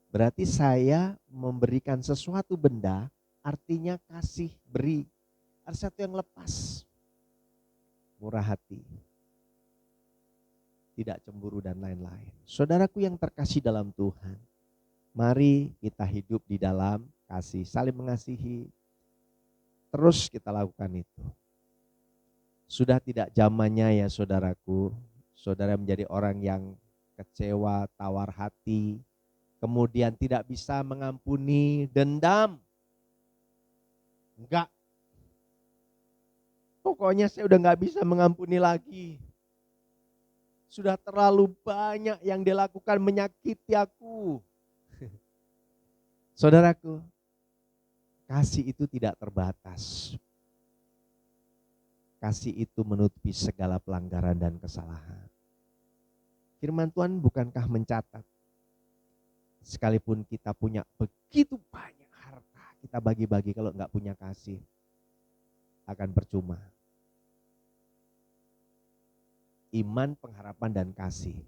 Berarti saya memberikan sesuatu benda, artinya kasih, beri. Ada satu yang lepas. Murah hati. Tidak cemburu dan lain-lain. Saudaraku yang terkasih dalam Tuhan, mari kita hidup di dalam kasih, saling mengasihi. Terus kita lakukan itu. Sudah tidak zamannya ya saudaraku, saudara menjadi orang yang kecewa, tawar hati, kemudian tidak bisa mengampuni, dendam. Enggak. Pokoknya saya udah gak bisa mengampuni lagi. Sudah terlalu banyak yang dia lakukan menyakiti aku. Saudaraku, kasih itu tidak terbatas. Kasih itu menutupi segala pelanggaran dan kesalahan. Firman Tuhan bukankah mencatat, sekalipun kita punya begitu banyak harta, kita bagi-bagi kalau enggak punya kasih, akan percuma. Iman, pengharapan, dan kasih.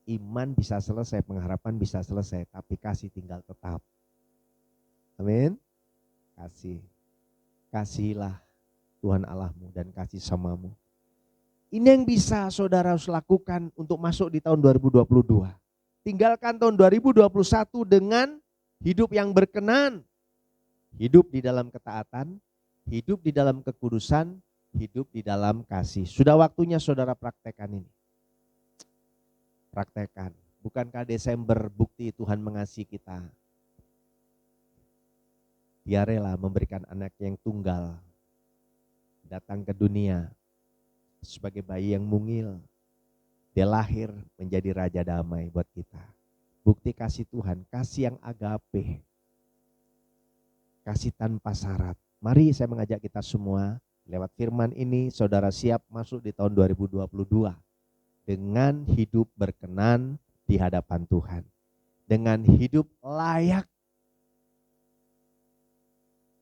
Iman bisa selesai, pengharapan bisa selesai, tapi kasih tinggal tetap. Amin. Kasih. Kasihilah Tuhan Allahmu dan kasih samamu. Ini yang bisa saudara harus lakukan untuk masuk di tahun 2022. Tinggalkan tahun 2021 dengan hidup yang berkenan. Hidup di dalam ketaatan, hidup di dalam kekudusan, hidup di dalam kasih. Sudah waktunya saudara praktekkan ini. Praktekkan. Bukankah Desember bukti Tuhan mengasihi kita? Dia rela memberikan anak yang tunggal datang ke dunia sebagai bayi yang mungil. Dia lahir menjadi raja damai buat kita. Bukti kasih Tuhan, kasih yang agape. Kasih tanpa syarat. Mari saya mengajak kita semua lewat firman ini, saudara siap masuk di tahun 2022 dengan hidup berkenan di hadapan Tuhan. Dengan hidup layak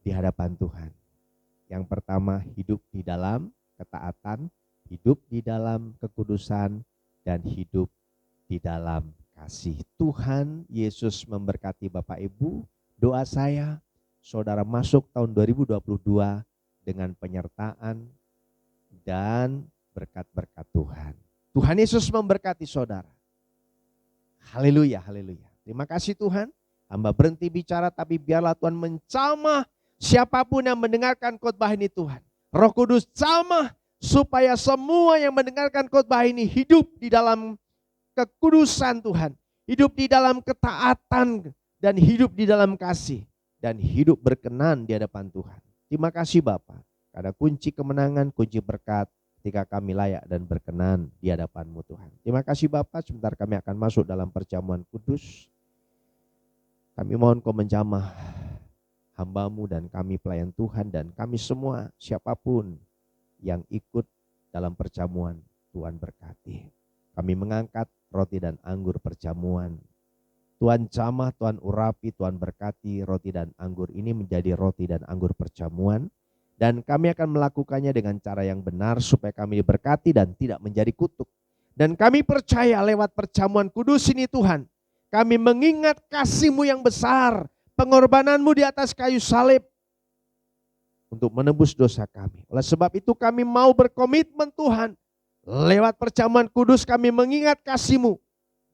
di hadapan Tuhan. Yang pertama, hidup di dalam ketaatan, hidup di dalam kekudusan, dan hidup di dalam kasih. Tuhan Yesus memberkati Bapak Ibu. Doa saya, saudara masuk tahun 2022 dengan penyertaan dan berkat-berkat Tuhan. Tuhan Yesus memberkati saudara. Haleluya, haleluya. Terima kasih Tuhan. Hamba berhenti bicara, tapi biarlah Tuhan menjamah siapapun yang mendengarkan khotbah ini Tuhan. Roh Kudus jamah supaya semua yang mendengarkan khotbah ini hidup di dalam kekudusan Tuhan. Hidup di dalam ketaatan dan hidup di dalam kasih. Dan hidup berkenan di hadapan Tuhan. Terima kasih Bapa, karena kunci kemenangan, kunci berkat ketika kami layak dan berkenan di hadapan-Mu Tuhan. Terima kasih Bapa, sebentar kami akan masuk dalam perjamuan kudus. Kami mohon Kau menjamah hamba-Mu dan kami pelayan Tuhan dan kami semua siapapun yang ikut dalam perjamuan, Tuhan berkati. Kami mengangkat roti dan anggur perjamuan. Tuhan jamah, Tuhan urapi, Tuhan berkati roti dan anggur ini menjadi roti dan anggur perjamuan. Dan kami akan melakukannya dengan cara yang benar supaya kami diberkati dan tidak menjadi kutuk. Dan kami percaya lewat perjamuan kudus ini Tuhan, kami mengingat kasih-Mu yang besar, pengorbanan-Mu di atas kayu salib untuk menebus dosa kami. Oleh sebab itu kami mau berkomitmen Tuhan, lewat perjamuan kudus kami mengingat kasih-Mu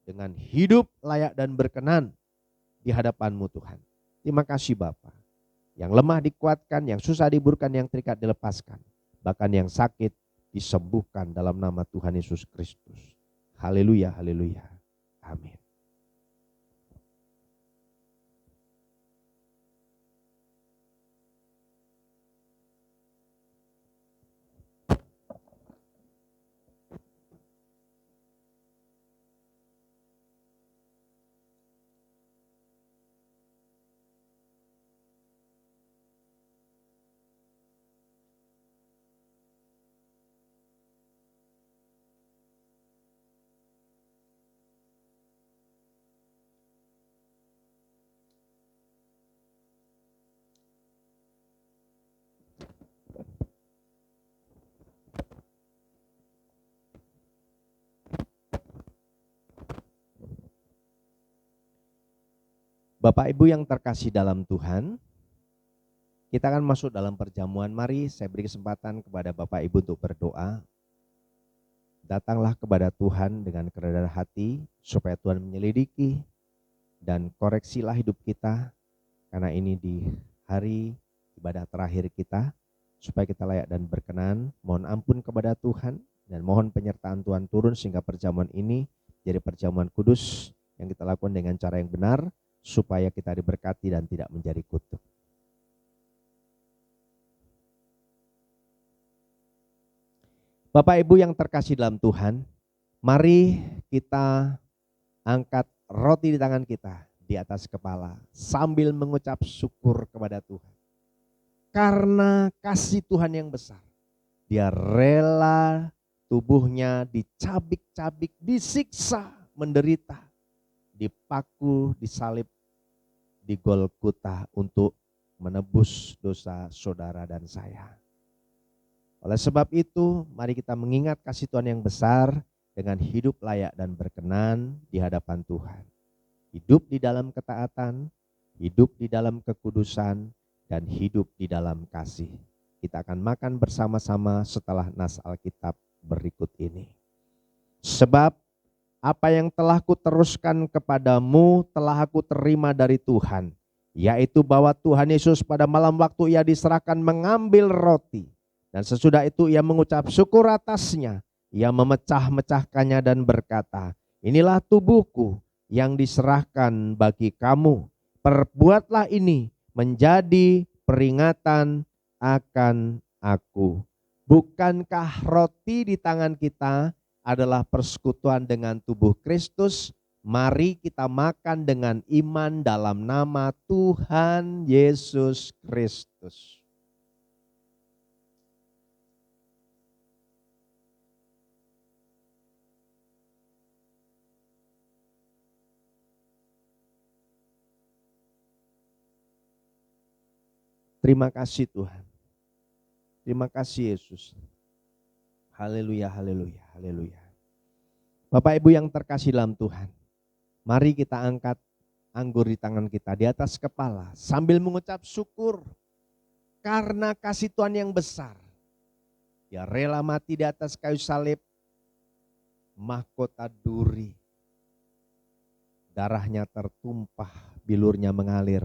dengan hidup layak dan berkenan di hadapan-Mu Tuhan. Terima kasih Bapa. Yang lemah dikuatkan, yang susah diburkan, yang terikat dilepaskan. Bahkan yang sakit disembuhkan dalam nama Tuhan Yesus Kristus. Haleluya, haleluya. Amin. Bapak Ibu yang terkasih dalam Tuhan, kita akan masuk dalam perjamuan. Mari saya beri kesempatan kepada Bapak Ibu untuk berdoa. Datanglah kepada Tuhan dengan kerendahan hati supaya Tuhan menyelidiki dan koreksilah hidup kita. Karena ini di hari ibadah terakhir kita, supaya kita layak dan berkenan. Mohon ampun kepada Tuhan dan mohon penyertaan Tuhan turun sehingga perjamuan ini jadi perjamuan kudus yang kita lakukan dengan cara yang benar, supaya kita diberkati dan tidak menjadi kutuk. Bapak Ibu yang terkasih dalam Tuhan, Mari kita angkat roti di tangan kita di atas kepala sambil mengucap syukur kepada Tuhan. Karena kasih Tuhan yang besar, Dia rela tubuhnya dicabik-cabik, disiksa, menderita, dipaku, disalib di Golgota untuk menebus dosa saudara dan saya. Oleh sebab itu, mari kita mengingat kasih Tuhan yang besar dengan hidup layak dan berkenan di hadapan Tuhan. Hidup di dalam ketaatan, hidup di dalam kekudusan, dan hidup di dalam kasih. Kita akan makan bersama-sama setelah nas Alkitab berikut ini. Sebab apa yang telah kuteruskan kepadamu telah aku terima dari Tuhan, yaitu bahwa Tuhan Yesus pada malam waktu Ia diserahkan mengambil roti, dan sesudah itu Ia mengucap syukur atasnya, Ia memecah-mecahkannya dan berkata, inilah tubuhku yang diserahkan bagi kamu, perbuatlah ini menjadi peringatan akan aku. Bukankah roti di tangan kita adalah persekutuan dengan tubuh Kristus? Mari kita makan dengan iman dalam nama Tuhan Yesus Kristus. Terima kasih Tuhan. Terima kasih Yesus. Haleluya, haleluya, haleluya. Bapak Ibu yang terkasih dalam Tuhan, mari kita angkat anggur di tangan kita di atas kepala sambil mengucap syukur karena kasih Tuhan yang besar. Dia rela mati di atas kayu salib, mahkota duri, darahnya tertumpah, bilurnya mengalir.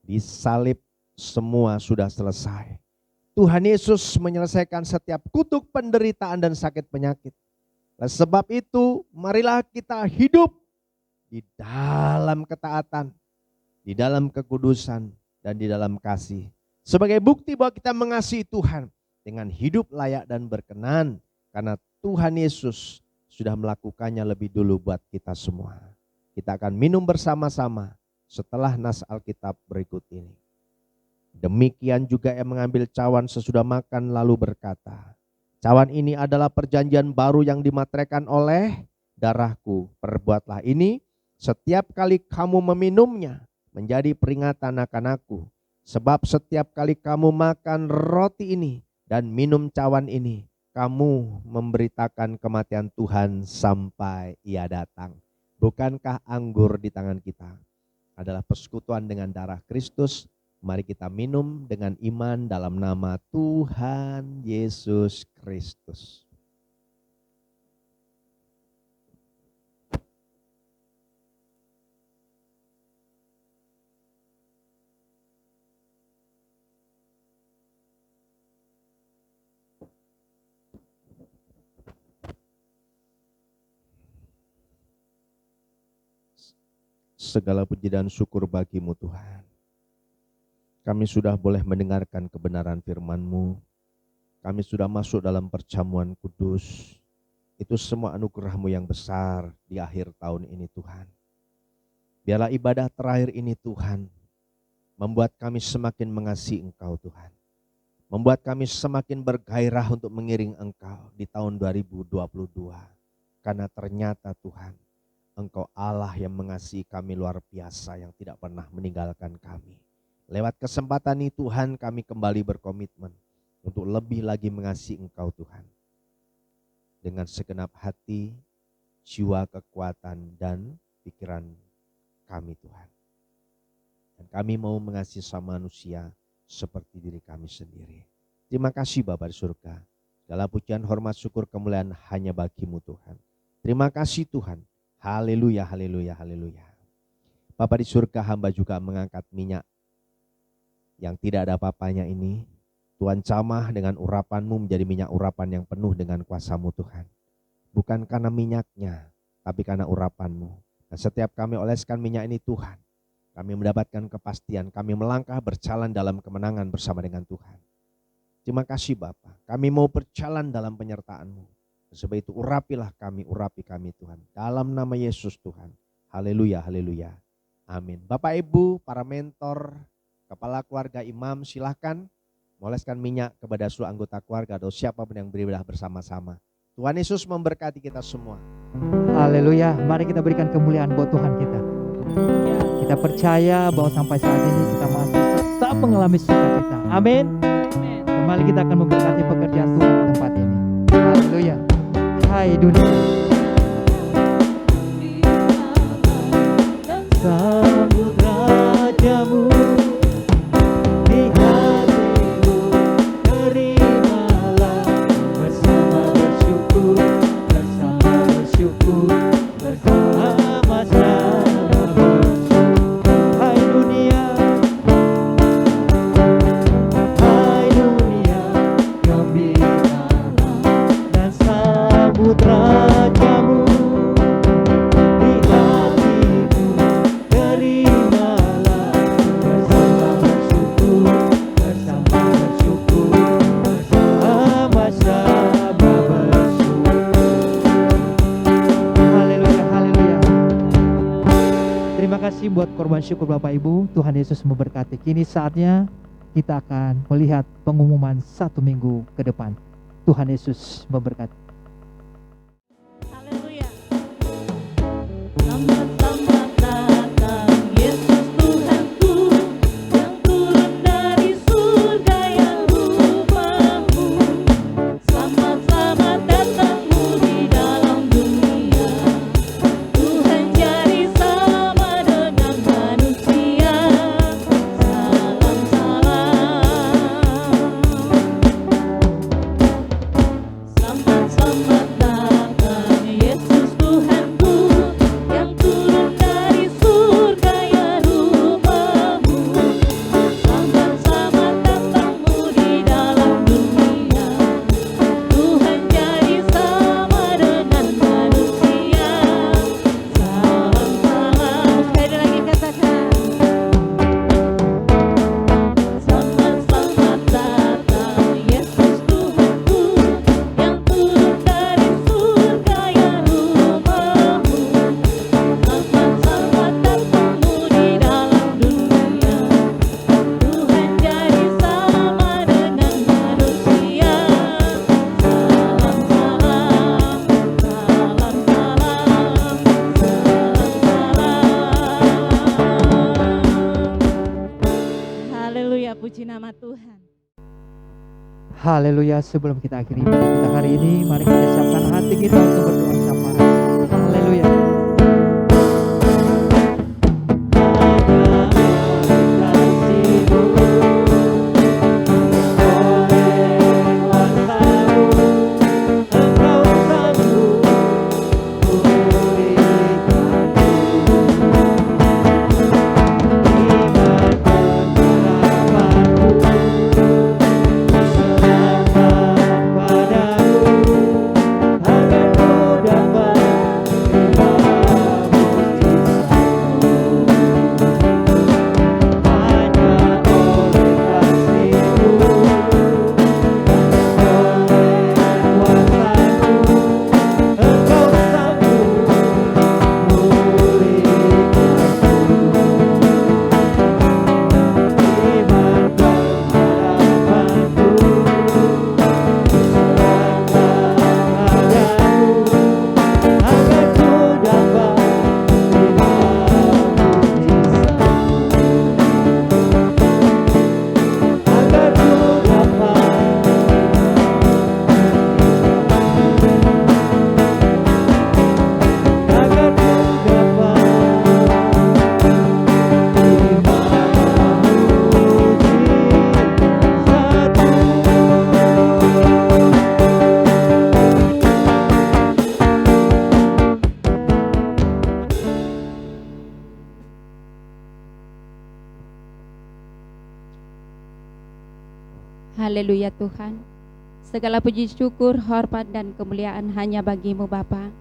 Disalib semua sudah selesai. Tuhan Yesus menyelesaikan setiap kutuk penderitaan dan sakit penyakit. Oleh sebab itu, marilah kita hidup di dalam ketaatan, di dalam kekudusan, dan di dalam kasih. Sebagai bukti bahwa kita mengasihi Tuhan dengan hidup layak dan berkenan, karena Tuhan Yesus sudah melakukannya lebih dulu buat kita semua. Kita akan minum bersama-sama setelah nas Alkitab berikut ini. Demikian juga yang mengambil cawan sesudah makan lalu berkata, cawan ini adalah perjanjian baru yang dimateraikan oleh darahku. Perbuatlah ini setiap kali kamu meminumnya menjadi peringatan akan aku. Sebab setiap kali kamu makan roti ini dan minum cawan ini, kamu memberitakan kematian Tuhan sampai Ia datang. Bukankah anggur di tangan kita adalah persekutuan dengan darah Kristus? Mari kita minum dengan iman dalam nama Tuhan Yesus Kristus. Segala puji dan syukur bagi-Mu Tuhan. Kami sudah boleh mendengarkan kebenaran firman-Mu. Kami sudah masuk dalam perjamuan kudus. Itu semua anugerah-Mu yang besar di akhir tahun ini Tuhan. Biarlah ibadah terakhir ini Tuhan membuat kami semakin mengasihi Engkau Tuhan. Membuat kami semakin bergairah untuk mengiring Engkau di tahun 2022. Karena ternyata Tuhan, Engkau Allah yang mengasihi kami luar biasa, yang tidak pernah meninggalkan kami. Lewat kesempatan ini Tuhan, kami kembali berkomitmen untuk lebih lagi mengasihi Engkau Tuhan. Dengan segenap hati, jiwa, kekuatan, dan pikiran kami Tuhan. Dan kami mau mengasihi sama manusia seperti diri kami sendiri. Terima kasih Bapa di surga. Segala pujian, hormat, syukur, kemuliaan hanya bagi-Mu Tuhan. Terima kasih Tuhan. Haleluya, haleluya, haleluya. Bapa di surga, hamba juga mengangkat minyak yang tidak ada apa-apanya ini. Tuhan jamah dengan urapan-Mu menjadi minyak urapan yang penuh dengan kuasa-Mu Tuhan. Bukan karena minyaknya, tapi karena urapan-Mu. Dan setiap kami oleskan minyak ini Tuhan, kami mendapatkan kepastian, kami melangkah berjalan dalam kemenangan bersama dengan Tuhan. Terima kasih Bapa, kami mau berjalan dalam penyertaan-Mu. Sebab itu urapilah kami, urapi kami Tuhan. Dalam nama Yesus Tuhan. Haleluya, haleluya. Amin. Bapak Ibu, para mentor, kepala keluarga, imam, silahkan moleskan minyak kepada seluruh anggota keluarga atau siapapun yang beribadah bersama-sama. Tuhan Yesus memberkati kita semua. Haleluya. Mari kita berikan kemuliaan buat Tuhan kita. Kita percaya bahwa sampai saat ini kita masih tetap mengalami sukacita. Amin. Kembali kita akan memberkati pekerjaan Tuhan di tempat ini. Haleluya. Hai dunia, sambut rajamu di hatimu, terimalah bersama bersyukur, bersama-sama bersyukur. Hai dunia, gembiralah dan sambut rajamu di hatimu, terimalah bersama bersyukur, bersama-sama bersyukur. Haleluya, haleluya. Terima kasih buat korban syukur Bapak Ibu. Tuhan Yesus memberkati. Kini saatnya kita akan melihat pengumuman 1 minggu ke depan. Tuhan Yesus memberkati. Haleluya. Selamat datang Yesus Tuhanku, yang turun dari surga yang rupamu. Selamat datangmu di dalam dunia. Tuhan jadi sama dengan manusia. Salam salam. Selamat datang Yesus Tuhanku, yang turun dari surga yang rupamu. Selamat datangmu di dalam dunia. Tuhan jadi sama dengan manusia. Salam salam. Sekali lagi katakan. Selamat datang Yesus Tuhanku, yang turun dari surga yang rupamu. Selamat datangmu di dalam dunia. Tuhan jadi sama dengan manusia. Salam salam, salam salam, salam. Haleluya, puji nama Tuhan. Haleluya. Sebelum kita akhiri ibadah kita hari ini, mari kita siapkan hati kita untuk berdoa syafaat. Haleluya. Haleluya Tuhan. Segala puji syukur, hormat dan kemuliaan hanya bagi-Mu Bapa.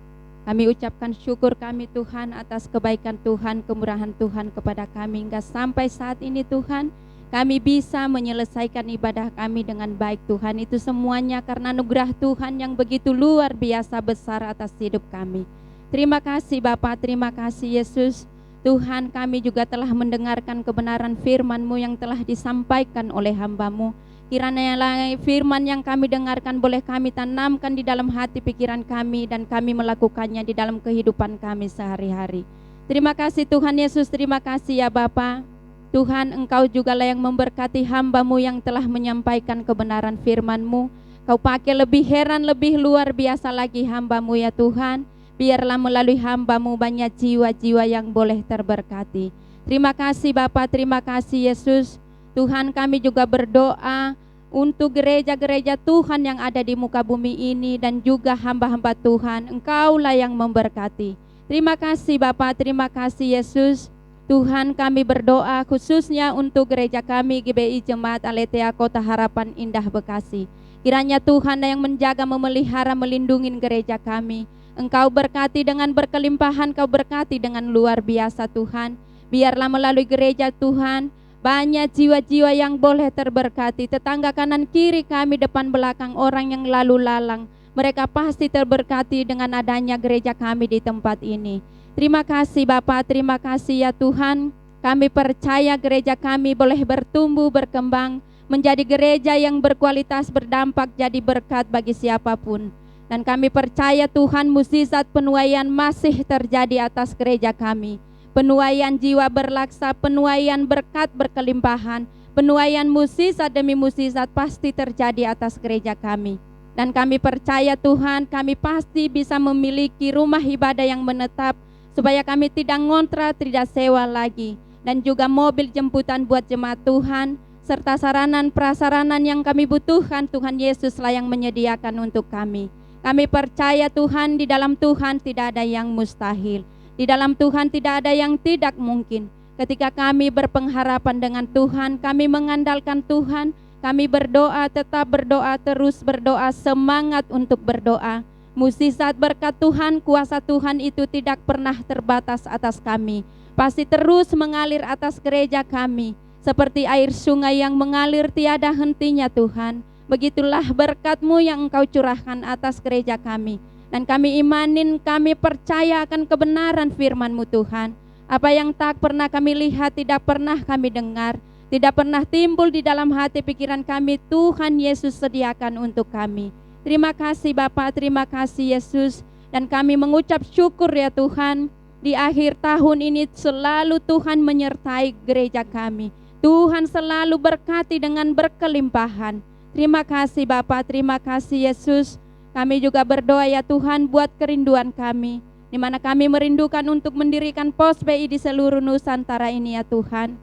Kami ucapkan syukur kami Tuhan atas kebaikan Tuhan, kemurahan Tuhan kepada kami hingga sampai saat ini Tuhan. kami bisa menyelesaikan ibadah kami dengan baik Tuhan. Itu semuanya karena anugerah Tuhan yang begitu luar biasa besar atas hidup kami. Terima kasih Bapa, terima kasih Yesus. Tuhan, kami juga telah mendengarkan kebenaran firman-Mu yang telah disampaikan oleh hamba-Mu. Kiranya firman yang kami dengarkan boleh kami tanamkan di dalam hati pikiran kami dan kami melakukannya di dalam kehidupan kami sehari-hari. Terima kasih Tuhan Yesus, terima kasih ya Bapa. Tuhan, Engkau jugalah yang memberkati hamba-Mu yang telah menyampaikan kebenaran firman-Mu. Kau pakai lebih heran, lebih luar biasa lagi hamba-Mu ya Tuhan. Biarlah melalui hamba-Mu banyak jiwa-jiwa yang boleh terberkati. Terima kasih Bapa, terima kasih Yesus. Tuhan, kami juga berdoa untuk gereja-gereja Tuhan yang ada di muka bumi ini dan juga hamba-hamba Tuhan. Engkaulah yang memberkati. Terima kasih Bapa, terima kasih Yesus. Tuhan, kami berdoa khususnya untuk gereja kami GBI Jemaat Aletheia Kota Harapan Indah Bekasi. Kiranya Tuhan yang menjaga, memelihara, melindungi gereja kami. Engkau berkati dengan berkelimpahan, Kau berkati dengan luar biasa Tuhan. Biarlah melalui gereja Tuhan banyak jiwa-jiwa yang boleh terberkati. Tetangga kanan kiri kami, depan belakang, orang yang lalu lalang, mereka pasti terberkati dengan adanya gereja kami di tempat ini. Terima kasih Bapa, terima kasih ya Tuhan. Kami percaya gereja kami boleh bertumbuh, berkembang, menjadi gereja yang berkualitas, berdampak, jadi berkat bagi siapapun. Dan kami percaya Tuhan, mukjizat penuaian masih terjadi atas gereja kami. Penuaian jiwa berlaksa, penuaian berkat berkelimpahan, penuaian mukjizat demi mukjizat pasti terjadi atas gereja kami. Dan kami percaya Tuhan, kami pasti bisa memiliki rumah ibadah yang menetap, supaya kami tidak ngontrak, tidak sewa lagi. Dan juga mobil jemputan buat jemaat Tuhan, serta saranan prasaranan yang kami butuhkan, Tuhan Yesuslah yang menyediakan untuk kami. Kami percaya Tuhan, di dalam Tuhan tidak ada yang mustahil. Di dalam Tuhan tidak ada yang tidak mungkin. Ketika kami berpengharapan dengan Tuhan, kami mengandalkan Tuhan, kami berdoa, tetap berdoa, terus berdoa, semangat untuk berdoa. Mukjizat berkat Tuhan, kuasa Tuhan itu tidak pernah terbatas atas kami. Pasti terus mengalir atas gereja kami, seperti air sungai yang mengalir tiada hentinya Tuhan. Begitulah berkat-Mu yang Engkau curahkan atas gereja kami. Dan kami imanin, kami percaya akan kebenaran firman-Mu Tuhan. Apa yang tak pernah kami lihat, tidak pernah kami dengar, tidak pernah timbul di dalam hati pikiran kami, Tuhan Yesus sediakan untuk kami. Terima kasih Bapa, terima kasih Yesus. Dan kami mengucap syukur ya Tuhan, di akhir tahun ini selalu Tuhan menyertai gereja kami. Tuhan selalu berkati dengan berkelimpahan. Terima kasih Bapa, terima kasih Yesus. Kami juga berdoa ya Tuhan buat kerinduan kami, di mana kami merindukan untuk mendirikan pos BI di seluruh Nusantara ini ya Tuhan.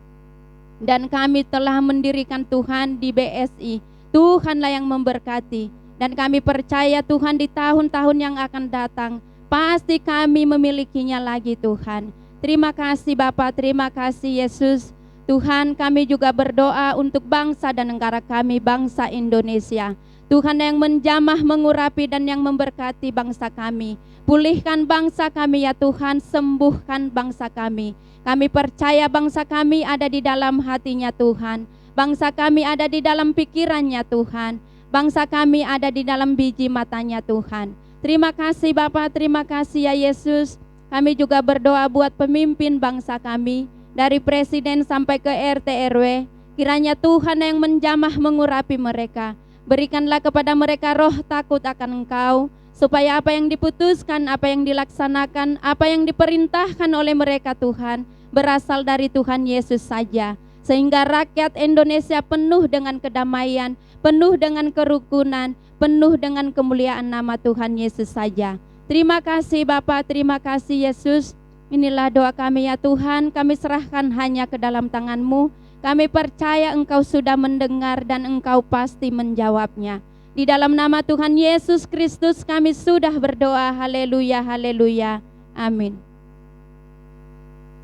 Dan kami telah mendirikan Tuhan di BSI. Tuhanlah yang memberkati. Dan kami percaya Tuhan di tahun-tahun yang akan datang pasti kami memilikinya lagi Tuhan. Terima kasih Bapa, terima kasih Yesus. Tuhan, kami juga berdoa untuk bangsa dan negara kami, bangsa Indonesia. Tuhan yang menjamah, mengurapi dan yang memberkati bangsa kami. Pulihkan bangsa kami ya Tuhan, sembuhkan bangsa kami. Kami percaya bangsa kami ada di dalam hatinya Tuhan. Bangsa kami ada di dalam pikirannya Tuhan. Bangsa kami ada di dalam biji matanya Tuhan. Terima kasih Bapa, terima kasih ya Yesus. Kami juga berdoa buat pemimpin bangsa kami, dari presiden sampai ke RT RW. Kiranya Tuhan yang menjamah, mengurapi mereka. Berikanlah kepada mereka roh takut akan Engkau, supaya apa yang diputuskan, apa yang dilaksanakan, apa yang diperintahkan oleh mereka Tuhan, berasal dari Tuhan Yesus saja. Sehingga rakyat Indonesia penuh dengan kedamaian, penuh dengan kerukunan, penuh dengan kemuliaan nama Tuhan Yesus saja. Terima kasih Bapa, terima kasih Yesus. Inilah doa kami ya Tuhan, kami serahkan hanya ke dalam tangan-Mu. Kami percaya Engkau sudah mendengar dan Engkau pasti menjawabnya. Di dalam nama Tuhan Yesus Kristus kami sudah berdoa. Haleluya, haleluya, amin.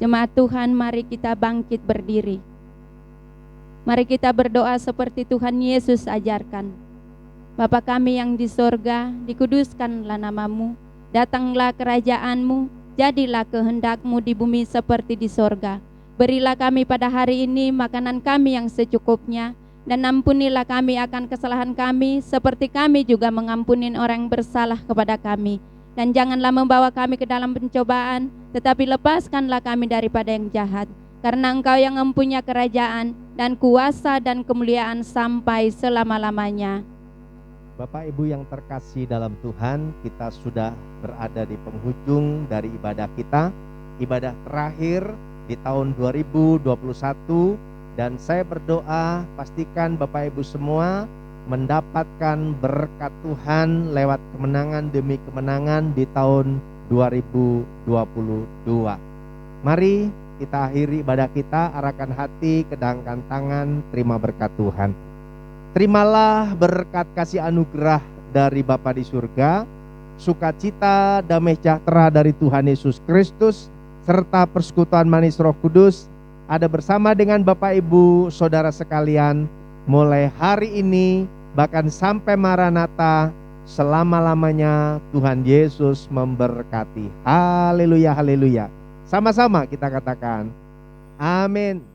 Jemaat Tuhan, mari kita bangkit berdiri. Mari kita berdoa seperti Tuhan Yesus ajarkan. Bapa kami yang di sorga, dikuduskanlah nama-Mu, datanglah kerajaan-Mu, jadilah kehendak-Mu di bumi seperti di sorga. Berilah kami pada hari ini makanan kami yang secukupnya, dan ampunilah kami akan kesalahan kami, seperti kami juga mengampuni orang yang bersalah kepada kami. Dan janganlah membawa kami ke dalam pencobaan, tetapi lepaskanlah kami daripada yang jahat. Karena Engkau yang mempunyai kerajaan dan kuasa dan kemuliaan sampai selama-lamanya. Bapak Ibu yang terkasih dalam Tuhan, kita sudah berada di penghujung dari ibadah kita, ibadah terakhir di tahun 2021, dan saya berdoa pastikan Bapak Ibu semua mendapatkan berkat Tuhan lewat kemenangan demi kemenangan di tahun 2022. Mari kita akhiri ibadah kita, arahkan hati, kedangkan tangan, terima berkat Tuhan. Terimalah berkat kasih anugerah dari Bapa di surga, sukacita, damai sejahtera dari Tuhan Yesus Kristus, serta persekutuan manis Roh Kudus ada bersama dengan Bapak Ibu Saudara sekalian mulai hari ini bahkan sampai Maranatha, selama-lamanya. Tuhan Yesus memberkati. Haleluya, haleluya. Sama-sama kita katakan amin.